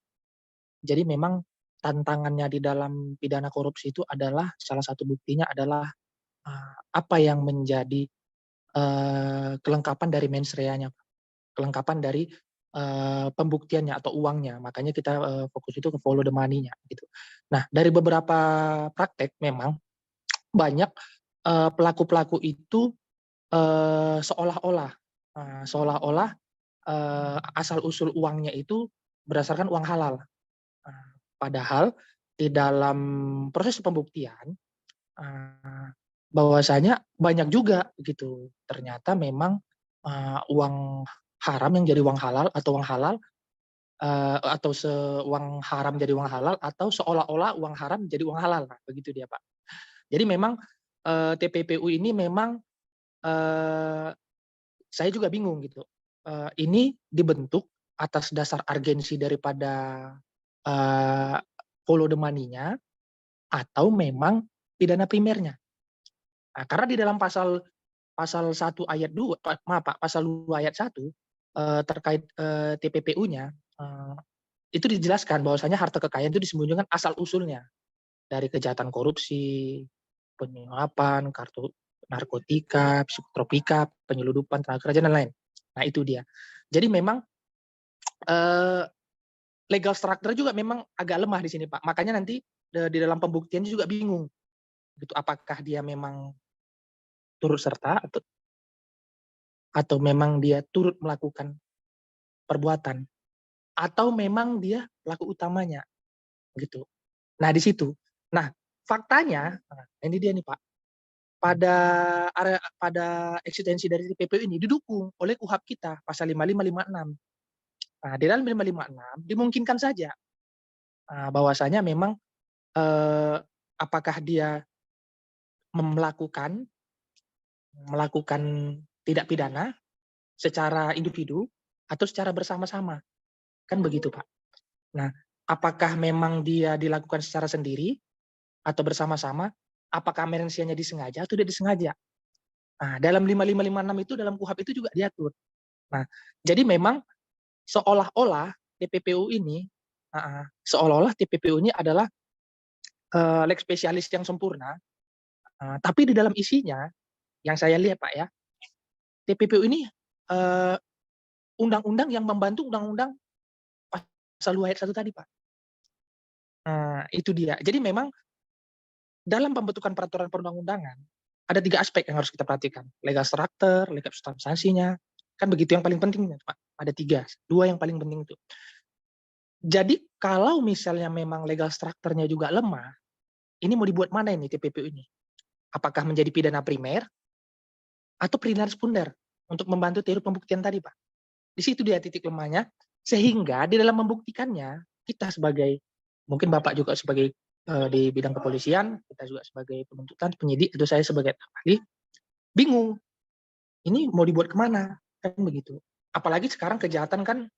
Jadi memang tantangannya di dalam pidana korupsi itu adalah, salah satu buktinya adalah apa yang menjadi kelengkapan dari mens rea-nya, kelengkapan dari pembuktiannya atau uangnya. Makanya kita fokus itu ke follow the money-nya gitu. Nah, dari beberapa praktek memang banyak pelaku-pelaku itu seolah-olah asal usul uangnya itu berdasarkan uang halal. Padahal di dalam proses pembuktian bahwasanya banyak juga gitu. Ternyata memang uang haram yang jadi uang halal, atau uang halal atau uang haram jadi uang halal, atau seolah-olah uang haram jadi uang halal. Nah, begitu dia Pak. Jadi memang TPPU ini memang saya juga bingung gitu. Ini dibentuk atas dasar urgensi daripada follow the money-nya, atau memang pidana primernya. Nah, karena di dalam pasal 1 ayat 2, pasal 2 ayat 1 terkait TPPU-nya, itu dijelaskan bahwasanya harta kekayaan itu disembunyikan asal usulnya dari kejahatan korupsi, penyuapan, kartu narkotika, psikotropika, penyeludupan, tenaga kerja, dan lain. Nah, itu dia. Jadi memang legal structure juga memang agak lemah di sini Pak. Makanya nanti di dalam pembuktian juga bingung. Gitu, apakah dia memang turut serta atau memang dia turut melakukan perbuatan, atau memang dia pelaku utamanya gitu. Nah, di situ. Nah, faktanya ini dia nih Pak. Pada eksistensi dari TPPU ini didukung oleh KUHP kita pasal 5556. Nah, di dalam 556 dimungkinkan saja bahwasanya memang apakah dia melakukan tidak pidana secara individu atau secara bersama-sama. Kan begitu, Pak. Nah, apakah memang dia dilakukan secara sendiri atau bersama-sama? Apakah amensianya disengaja atau tidak disengaja? Nah, dalam 5556 itu, dalam KUHP itu juga diatur. Nah, jadi memang seolah-olah TPPU ini adalah lex spesialis yang sempurna, tapi di dalam isinya yang saya lihat, Pak, ya, TPPU ini undang-undang yang membantu undang-undang pasal 2 ayat 1 tadi, Pak. Itu dia. Jadi memang dalam pembentukan peraturan perundang-undangan ada 3 aspek yang harus kita perhatikan. Legal structure, legal substansinya, kan begitu yang paling penting, Pak. Ada 3, 2 yang paling penting itu. Jadi kalau misalnya memang legal structure-nya juga lemah, ini mau dibuat mana ini TPPU ini? Apakah menjadi pidana primer atau pidana sekunder untuk membantu teori pembuktian tadi, Pak? Di situ dia titik lemahnya, sehingga di dalam membuktikannya kita sebagai, mungkin Bapak juga sebagai di bidang kepolisian, kita juga sebagai penuntutan, penyidik, atau saya sebagai ahli, bingung. Ini mau dibuat kemana? Kan begitu. Apalagi sekarang kejahatan kan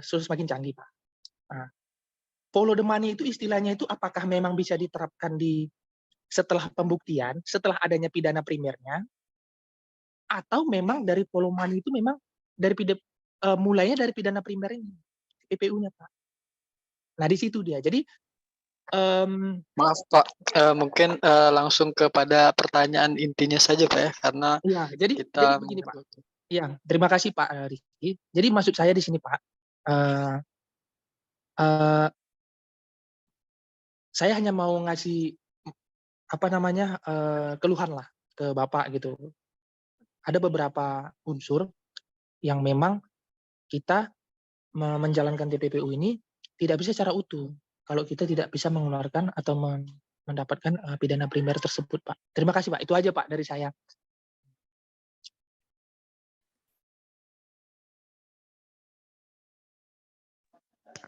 sudah semakin canggih, Pak. Nah, follow the money itu istilahnya itu apakah memang bisa diterapkan di setelah pembuktian, setelah adanya pidana primernya, atau memang dari follow money itu memang dari mulainya dari pidana primer ini, PPU-nya, Pak. Nah, di situ dia. Jadi Maaf Pak, mungkin langsung kepada pertanyaan intinya saja Pak ya, karena iya, jadi kita begini, Pak. Iya, terima kasih Pak Rizky. Jadi maksud saya di sini, Pak, saya hanya mau ngasih keluhan lah ke Bapak gitu. Ada beberapa unsur yang memang kita menjalankan TPPU ini tidak bisa secara utuh kalau kita tidak bisa mengeluarkan atau mendapatkan pidana primer tersebut, Pak. Terima kasih, Pak. Itu aja, Pak, dari saya.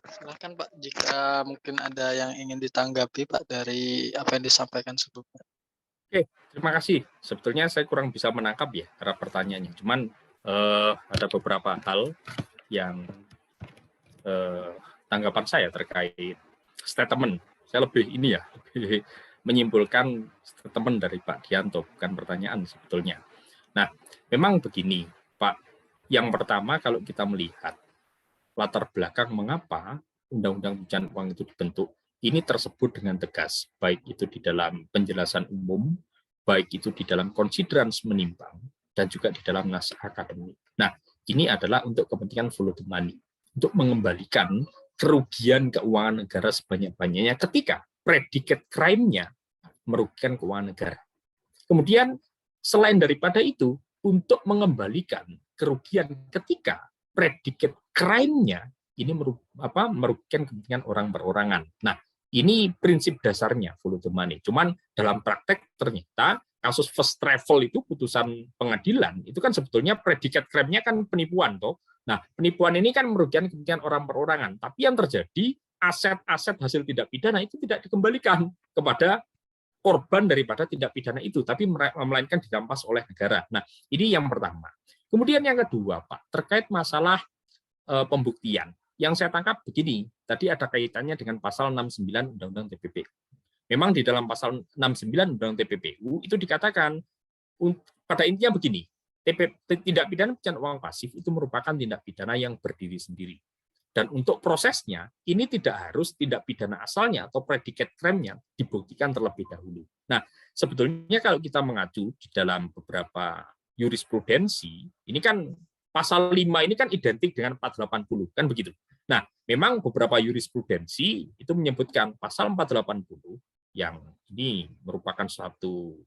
Silahkan Pak, jika mungkin ada yang ingin ditanggapi Pak dari apa yang disampaikan sebelumnya. Oke, terima kasih. Sebetulnya saya kurang bisa menangkap ya arah pertanyaannya. Cuman ada beberapa hal yang tanggapan saya terkait statement. Saya lebih menyimpulkan statement dari Pak Dianto, bukan pertanyaan sebetulnya. Nah, memang begini, Pak. Yang pertama, kalau kita melihat latar belakang mengapa Undang-Undang Pencucian Uang itu dibentuk, ini tersebut dengan tegas, baik itu di dalam penjelasan umum, baik itu di dalam considerance menimbang, dan juga di dalam naskah akademik. Nah, ini adalah untuk kepentingan follow the money, untuk mengembalikan kerugian keuangan negara sebanyak-banyaknya ketika predicate crime-nya merugikan keuangan negara. Kemudian, selain daripada itu, untuk mengembalikan kerugian ketika predicate crime-nya ini merugikan kepentingan orang perorangan. Nah, ini prinsip dasarnya follow the money. Cuman dalam praktek ternyata kasus first travel itu putusan pengadilan itu kan sebetulnya predicate crime-nya kan penipuan toh. Nah, penipuan ini kan merugikan kepentingan orang perorangan. Tapi yang terjadi aset-aset hasil tidak pidana itu tidak dikembalikan kepada korban daripada tindak pidana itu, tapi melainkan dirampas oleh negara. Nah, ini yang pertama. Kemudian yang kedua, Pak, terkait masalah pembuktian. Yang saya tangkap begini, tadi ada kaitannya dengan pasal 69 Undang-Undang TPPU. Memang di dalam pasal 69 Undang-Undang TPPU itu dikatakan, pada intinya begini, tindak pidana pencucian uang pasif itu merupakan tindak pidana yang berdiri sendiri. Dan untuk prosesnya, ini tidak harus tindak pidana asalnya atau predicate crime-nya dibuktikan terlebih dahulu. Nah, sebetulnya kalau kita mengacu di dalam beberapa jurisprudensi, ini kan pasal 5 ini kan identik dengan 480, kan begitu. Nah, memang beberapa jurisprudensi itu menyebutkan pasal 480 yang ini merupakan suatu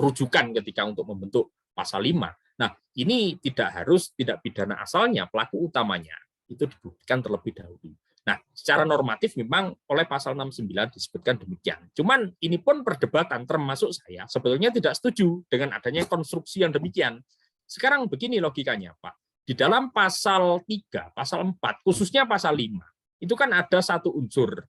rujukan ketika untuk membentuk pasal 5. Nah, ini tidak harus tindak pidana asalnya, pelaku utamanya itu dibuktikan terlebih dahulu. Nah, secara normatif memang oleh pasal 69 disebutkan demikian. Cuman ini pun perdebatan, termasuk saya sebetulnya tidak setuju dengan adanya konstruksi yang demikian. Sekarang begini logikanya, Pak. Di dalam pasal 3, pasal 4, khususnya pasal 5, itu kan ada satu unsur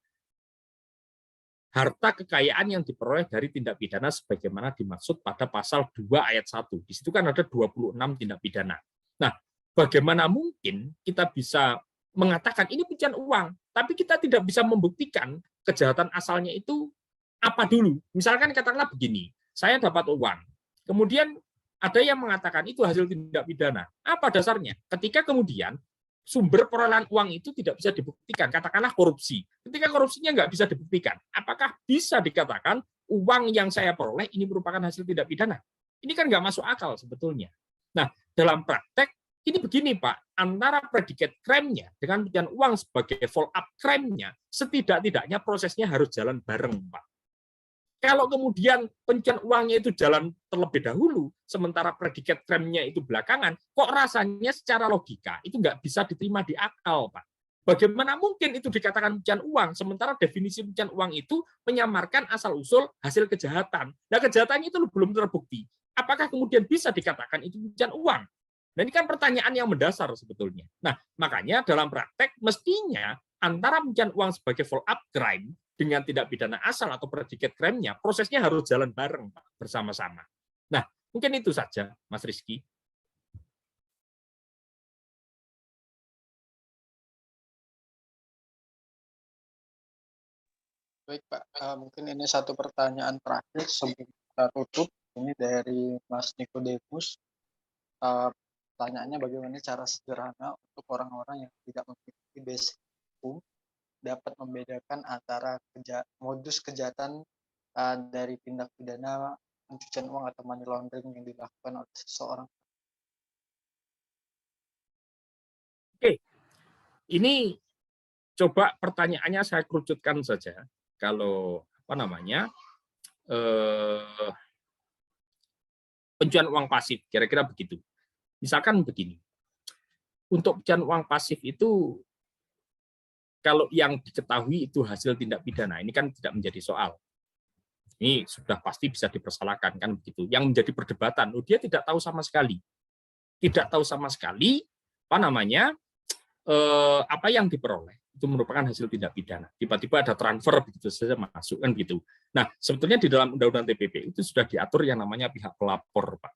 harta kekayaan yang diperoleh dari tindak pidana sebagaimana dimaksud pada pasal 2 ayat 1. Di situ kan ada 26 tindak pidana. Nah, bagaimana mungkin kita bisa mengatakan ini pencucian uang, tapi kita tidak bisa membuktikan kejahatan asalnya itu apa dulu. Misalkan katakanlah begini, saya dapat uang, kemudian ada yang mengatakan itu hasil tindak pidana. Apa dasarnya? Ketika kemudian sumber perolehan uang itu tidak bisa dibuktikan, katakanlah korupsi. Ketika korupsinya nggak bisa dibuktikan, apakah bisa dikatakan uang yang saya peroleh ini merupakan hasil tindak pidana? Ini kan nggak masuk akal sebetulnya. Nah, dalam praktek, ini begini Pak, antara predikat crime-nya dengan pencucian uang sebagai follow-up crime-nya, setidak-tidaknya prosesnya harus jalan bareng Pak. Kalau kemudian pencucian uangnya itu jalan terlebih dahulu, sementara predikat crime-nya itu belakangan, kok rasanya secara logika itu nggak bisa diterima di akal, Pak. Bagaimana mungkin itu dikatakan pencucian uang, sementara definisi pencucian uang itu menyamarkan asal-usul hasil kejahatan. Nah, kejahatannya itu belum terbukti. Apakah kemudian bisa dikatakan itu pencucian uang? Nah, ini kan pertanyaan yang mendasar sebetulnya. Nah, makanya dalam praktek mestinya antara pencucian uang sebagai follow-up crime dengan tindak pidana asal atau predikat crime-nya, prosesnya harus jalan bareng Pak, bersama-sama. Nah, mungkin itu saja, Mas Rizky. Baik Pak, mungkin ini satu pertanyaan terakhir sebelum kita tutup. Ini dari Mas Nikodemus. Pertanyaannya bagaimana cara sederhana untuk orang-orang yang tidak memiliki basic hukum dapat membedakan antara modus kejahatan dari tindak pidana pencucian uang atau money laundering yang dilakukan oleh seseorang. Oke, ini coba pertanyaannya saya kerucutkan saja. Kalau apa namanya pencucian uang pasif, kira-kira begitu. Misalkan begini, untuk pencucian uang pasif itu kalau yang diketahui itu hasil tindak pidana, ini kan tidak menjadi soal. Ini sudah pasti bisa dipersalahkan kan begitu. Yang menjadi perdebatan, dia tidak tahu sama sekali, apa namanya apa yang diperoleh itu merupakan hasil tindak pidana. Tiba-tiba ada transfer begitu saja masuk kan gitu. Nah, sebetulnya di dalam Undang-Undang TPP itu sudah diatur yang namanya pihak pelapor, Pak.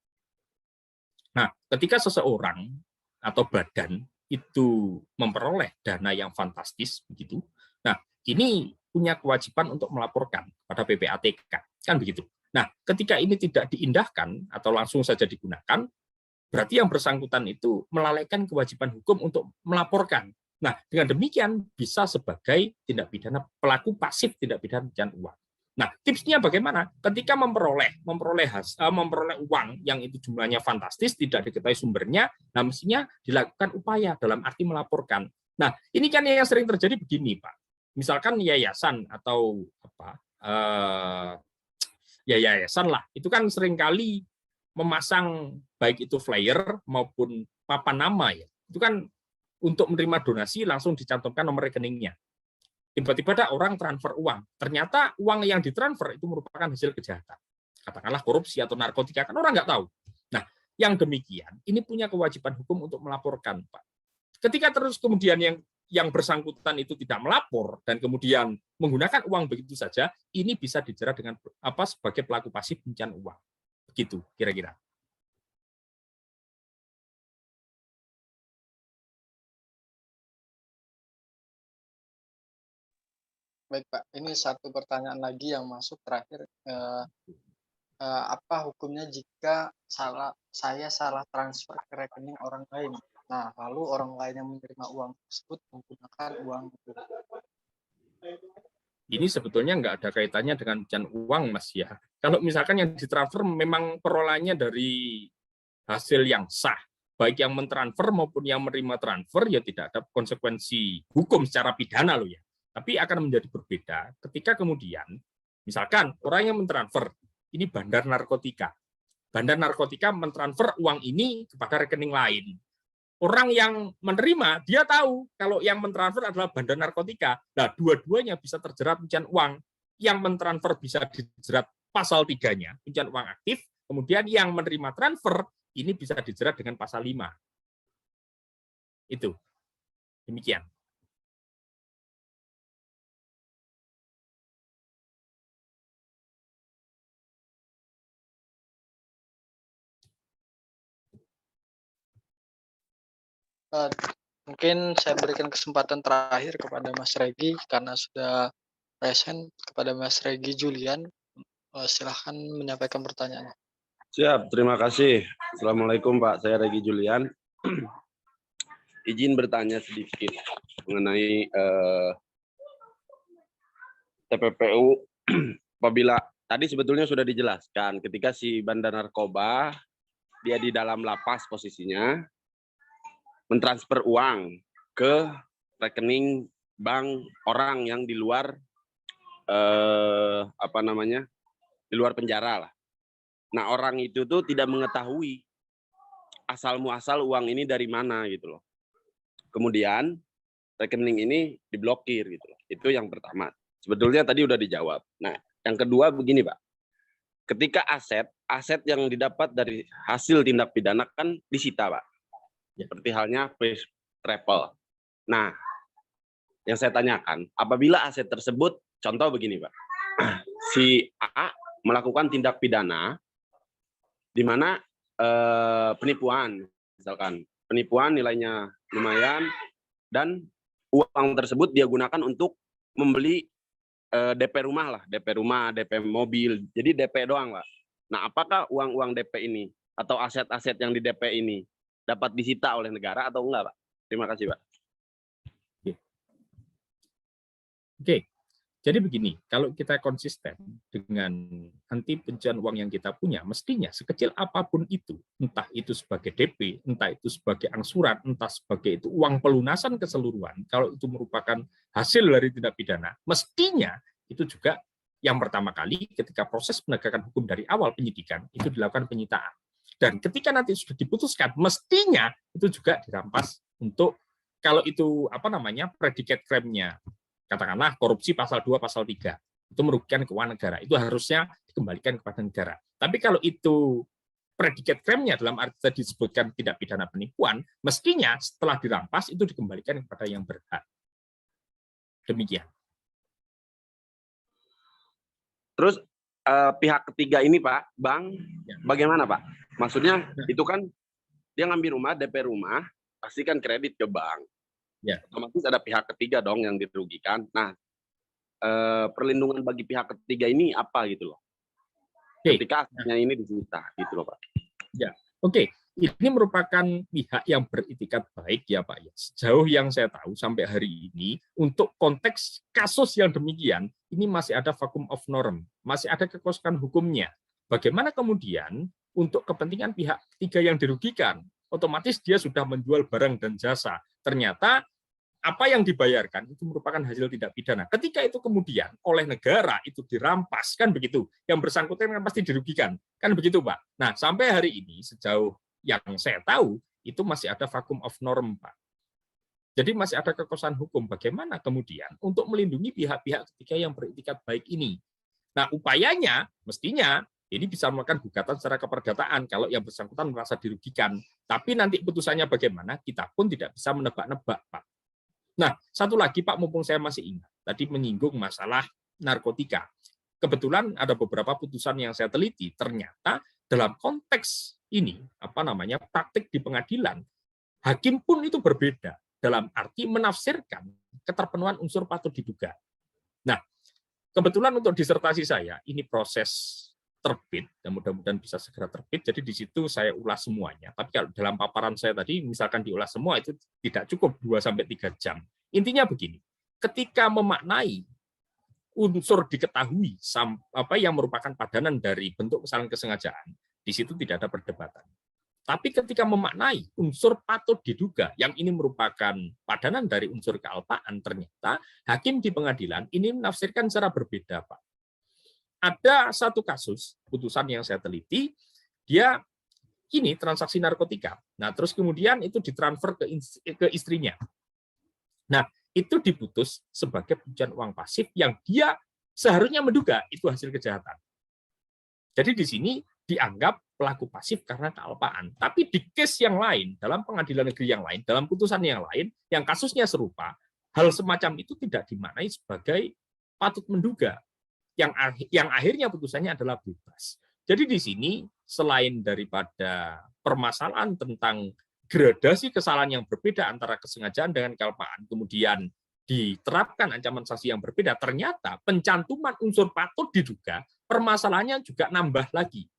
Nah, ketika seseorang atau badan itu memperoleh dana yang fantastis begitu. Nah, ini punya kewajiban untuk melaporkan pada PPATK, kan begitu. Nah, ketika ini tidak diindahkan atau langsung saja digunakan, berarti yang bersangkutan itu melalaikan kewajiban hukum untuk melaporkan. Nah, dengan demikian bisa sebagai tindak pidana pelaku pasif tindak pidana pencucian uang. Nah, tipsnya bagaimana? Ketika memperoleh uang yang itu jumlahnya fantastis, tidak diketahui sumbernya, nah mestinya dilakukan upaya dalam arti melaporkan. Nah, ini kan yang sering terjadi begini, Pak. Misalkan yayasan atau apa, yayasan lah, itu kan seringkali memasang baik itu flyer maupun papan nama ya. Itu kan untuk menerima donasi langsung dicantumkan nomor rekeningnya. Tiba-tiba ada orang transfer uang. Ternyata uang yang ditransfer itu merupakan hasil kejahatan. Katakanlah korupsi atau narkotika, kan orang nggak tahu. Nah, yang demikian, ini punya kewajiban hukum untuk melaporkan, Pak. Ketika terus kemudian yang bersangkutan itu tidak melapor dan kemudian menggunakan uang begitu saja, ini bisa dijerat dengan apa sebagai pelaku pasif pencucian uang. Begitu kira-kira. Baik Pak, ini satu pertanyaan lagi yang masuk terakhir. Apa hukumnya jika saya salah transfer ke rekening orang lain? Nah, lalu orang lain yang menerima uang tersebut menggunakan uang itu. Ini sebetulnya nggak ada kaitannya dengan pencucian uang, Mas ya. Kalau misalkan yang ditransfer memang perolahannya dari hasil yang sah, baik yang mentransfer maupun yang menerima transfer, ya tidak ada konsekuensi hukum secara pidana loh ya. Tapi akan menjadi berbeda ketika kemudian, misalkan orang yang mentransfer, ini bandar narkotika. Bandar narkotika mentransfer uang ini kepada rekening lain. Orang yang menerima, dia tahu kalau yang mentransfer adalah bandar narkotika. Nah, dua-duanya bisa terjerat pencucian uang. Yang mentransfer bisa dijerat pasal 3-nya, pencucian uang aktif. Kemudian yang menerima transfer, ini bisa dijerat dengan pasal 5. Itu. Demikian. Eh, Mungkin saya berikan kesempatan terakhir kepada Mas Regi karena sudah present, kepada Mas Regi Julian. Silahkan menyampaikan pertanyaannya. Siap, terima kasih. Assalamualaikum Pak, saya Regi Julian. Izin bertanya sedikit mengenai TPPU. Apabila tadi sebetulnya sudah dijelaskan, ketika si bandar narkoba, dia di dalam lapas posisinya, mentransfer uang ke rekening bank orang yang di luar di luar penjara lah. Nah, orang itu tuh tidak mengetahui asal muasal uang ini dari mana gitu loh. Kemudian rekening ini diblokir gitu loh. Itu yang pertama. Sebetulnya tadi udah dijawab. Nah, yang kedua begini, Pak. Ketika aset yang didapat dari hasil tindak pidana kan disita, Pak. Seperti halnya first travel. Nah, yang saya tanyakan, apabila aset tersebut, contoh begini, Pak. Si A melakukan tindak pidana di mana penipuan, misalkan penipuan nilainya lumayan dan uang tersebut dia gunakan untuk membeli DP rumah lah, DP rumah, DP mobil, jadi DP doang, Pak. Nah, apakah uang-uang DP ini atau aset-aset yang di DP ini dapat disita oleh negara atau enggak, Pak? Terima kasih, Pak. Oke. Jadi begini, kalau kita konsisten dengan anti pencucian uang yang kita punya, mestinya sekecil apapun itu, entah itu sebagai DP, entah itu sebagai angsuran, entah sebagai itu uang pelunasan keseluruhan, kalau itu merupakan hasil dari tindak pidana, mestinya itu juga yang pertama kali ketika proses penegakan hukum dari awal penyidikan, itu dilakukan penyitaan. Dan ketika nanti sudah diputuskan, mestinya itu juga dirampas untuk, kalau itu predikat crime-nya, katakanlah korupsi pasal 2, pasal 3, itu merugikan keuangan negara, itu harusnya dikembalikan kepada negara. Tapi kalau itu predikat crime-nya dalam arti tadi disebutkan tidak pidana penipuan, mestinya setelah dirampas itu dikembalikan kepada yang berhak. Demikian. Terus pihak ketiga ini, Pak, bank, bagaimana, Pak? Maksudnya itu kan dia ngambil rumah, DP rumah, pasti kan kredit ke bank. Ya. Otomatis ada pihak ketiga dong yang dirugikan. Nah, perlindungan bagi pihak ketiga ini apa gitu loh? Ketika asetnya ini disita gitu loh, Pak. Ya, oke. Ini merupakan pihak yang beritikat baik ya Pak. Sejauh yang saya tahu sampai hari ini, untuk konteks kasus yang demikian, ini masih ada vacuum of norm, masih ada kekosongan hukumnya. Bagaimana kemudian untuk kepentingan pihak ketiga yang dirugikan, otomatis dia sudah menjual barang dan jasa. Ternyata apa yang dibayarkan itu merupakan hasil tindak pidana. Ketika itu kemudian oleh negara itu dirampas, kan begitu. Yang bersangkutan kan pasti dirugikan. Kan begitu, Pak. Nah, sampai hari ini sejauh yang saya tahu, itu masih ada vacuum of norm, Pak. Jadi masih ada kekosongan hukum. Bagaimana kemudian untuk melindungi pihak-pihak ketiga yang beritikat baik ini? Nah, upayanya mestinya ini bisa melakukan gugatan secara keperdataan kalau yang bersangkutan merasa dirugikan. Tapi nanti putusannya bagaimana, kita pun tidak bisa menebak-nebak, Pak. Nah, satu lagi Pak, mumpung saya masih ingat, tadi menyinggung masalah narkotika. Kebetulan ada beberapa putusan yang saya teliti, ternyata dalam konteks ini, praktik di pengadilan, hakim pun itu berbeda, dalam arti menafsirkan keterpenuhan unsur patut diduga. Nah, kebetulan untuk disertasi saya, ini proses terbit, dan mudah-mudahan bisa segera terbit, jadi di situ saya ulas semuanya. Tapi kalau dalam paparan saya tadi, misalkan diulas semua, itu tidak cukup 2-3 jam. Intinya begini, ketika memaknai unsur diketahui, yang merupakan padanan dari bentuk kesalahan kesengajaan, di situ tidak ada perdebatan. Tapi ketika memaknai unsur patut diduga, yang ini merupakan padanan dari unsur kealpaan, ternyata hakim di pengadilan ini menafsirkan secara berbeda, Pak. Ada satu kasus, putusan yang saya teliti, dia ini transaksi narkotika. Nah, terus kemudian itu ditransfer ke istrinya. Nah, itu diputus sebagai pencucian uang pasif yang dia seharusnya menduga itu hasil kejahatan. Jadi di sini dianggap pelaku pasif karena kealpaan. Tapi di case yang lain, dalam pengadilan negeri yang lain, dalam putusan yang lain, yang kasusnya serupa, hal semacam itu tidak dimaknai sebagai patut menduga. Yang akhirnya putusannya adalah bebas. Jadi di sini selain daripada permasalahan tentang gradasi kesalahan yang berbeda antara kesengajaan dengan kelpaan, kemudian diterapkan ancaman sanksi yang berbeda, ternyata pencantuman unsur patut diduga, permasalahannya juga nambah lagi.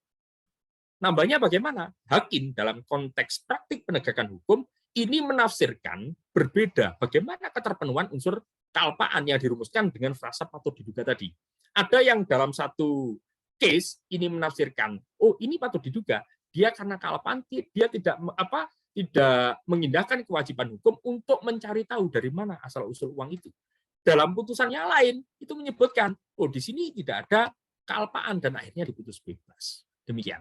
Nambahnya bagaimana? Hakim dalam konteks praktik penegakan hukum ini menafsirkan berbeda bagaimana keterpenuhan unsur kalpaan yang dirumuskan dengan frasa patut diduga tadi. Ada yang dalam satu case ini menafsirkan, oh ini patut diduga, dia karena kalpaan dia tidak mengindahkan kewajiban hukum untuk mencari tahu dari mana asal usul uang itu. Dalam putusan yang lain itu menyebutkan, oh di sini tidak ada kealpaan dan akhirnya diputus bebas. Demikian.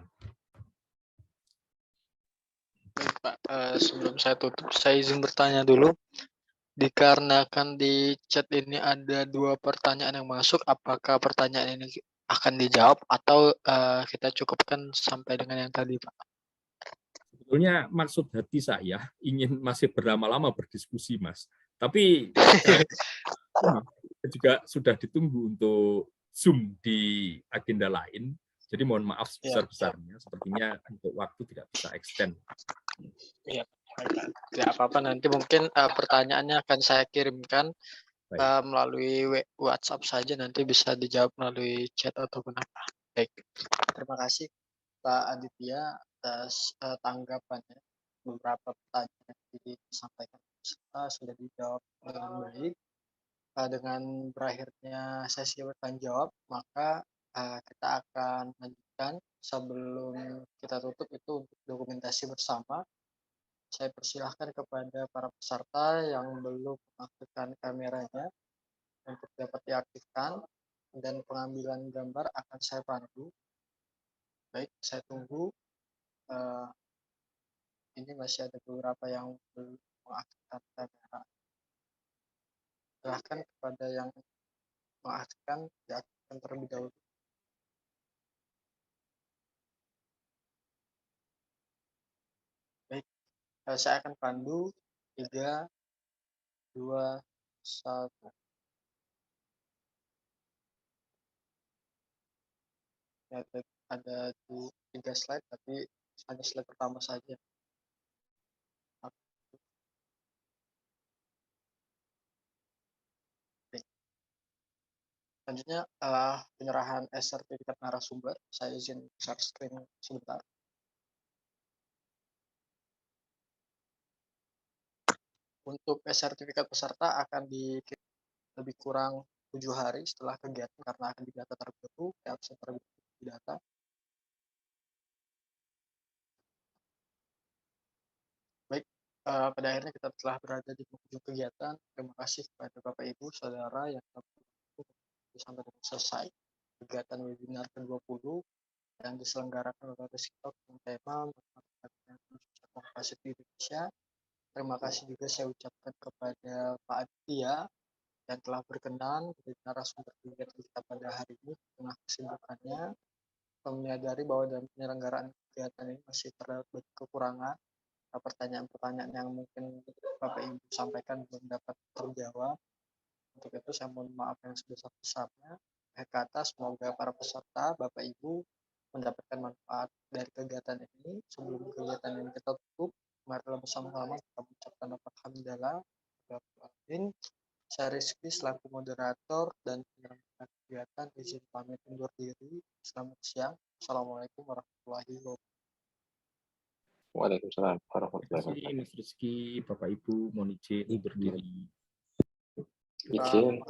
Baik, Pak. Sebelum saya tutup, saya izin bertanya dulu. Dikarenakan di chat ini ada 2 pertanyaan yang masuk, apakah pertanyaan ini akan dijawab atau kita cukupkan sampai dengan yang tadi, Pak? Sebetulnya maksud hati saya ingin masih berlama-lama berdiskusi, Mas. Tapi juga sudah ditunggu untuk Zoom di agenda lain. Jadi mohon maaf sebesar-besarnya. Sepertinya untuk waktu tidak bisa extend. Iya, tidak apa-apa. Nanti mungkin pertanyaannya akan saya kirimkan melalui WhatsApp saja. Nanti bisa dijawab melalui chat ataupun apa. Baik. Terima kasih Pak Aditya atas tanggapannya. Beberapa pertanyaan yang disampaikan sudah dijawab dengan baik. Dengan berakhirnya sesi bertanya jawab, maka kita akan lanjutkan. Sebelum kita tutup itu untuk dokumentasi bersama. Saya persilahkan kepada para peserta yang belum mengaktifkan kameranya untuk dapat diaktifkan, dan pengambilan gambar akan saya pandu. Baik, saya tunggu. Ini masih ada beberapa yang belum mengaktifkan kamera. Silahkan kepada yang mengaktifkan, diaktifkan terlebih dahulu. Baik, saya akan pandu 3, 2, 1. Ya, ada 3 slide, tapi hanya slide pertama saja. Selanjutnya penyerahan sertifikat narasumber. Saya izin share screen sebentar. Untuk sertifikat peserta akan dikirim lebih kurang 7 hari setelah kegiatan karena akan didata terlebih dahulu, absen terlebih dahulu didata. Baik, pada akhirnya kita telah berada di penghujung kegiatan. Terima kasih kepada Bapak Ibu Saudara yang telah sampai selesai kegiatan webinar ke-20 yang diselenggarakan oleh Risiko dengan tema Komunikasi di Indonesia. Terima kasih juga saya ucapkan kepada Pak Aditya yang telah berkenan menjadi narasumber kegiatan kita pada hari ini. Tengah kesibukannya, menyadari bahwa dalam penyelenggaraan kegiatan ini masih terdapat kekurangan. Pertanyaan-pertanyaan yang mungkin Bapak Ibu sampaikan belum dapat terjawab. Untuk itu saya mohon maaf yang sebesar-besarnya. Kata semoga para peserta, Bapak Ibu, mendapatkan manfaat dari kegiatan ini. Sebelum kegiatan ini kita tutup, marilah bersama-sama kita mengucapkan alhamdulillah. Saya Rizky selaku moderator dan penyelenggara kegiatan izin pamit undur diri. Selamat siang. Assalamualaikum warahmatullahi wabarakatuh. Waalaikumsalam warahmatullahi Terima kasih wabarakatuh. Mas Rizky, Bapak Ibu, mohon izin berdiri. Izin,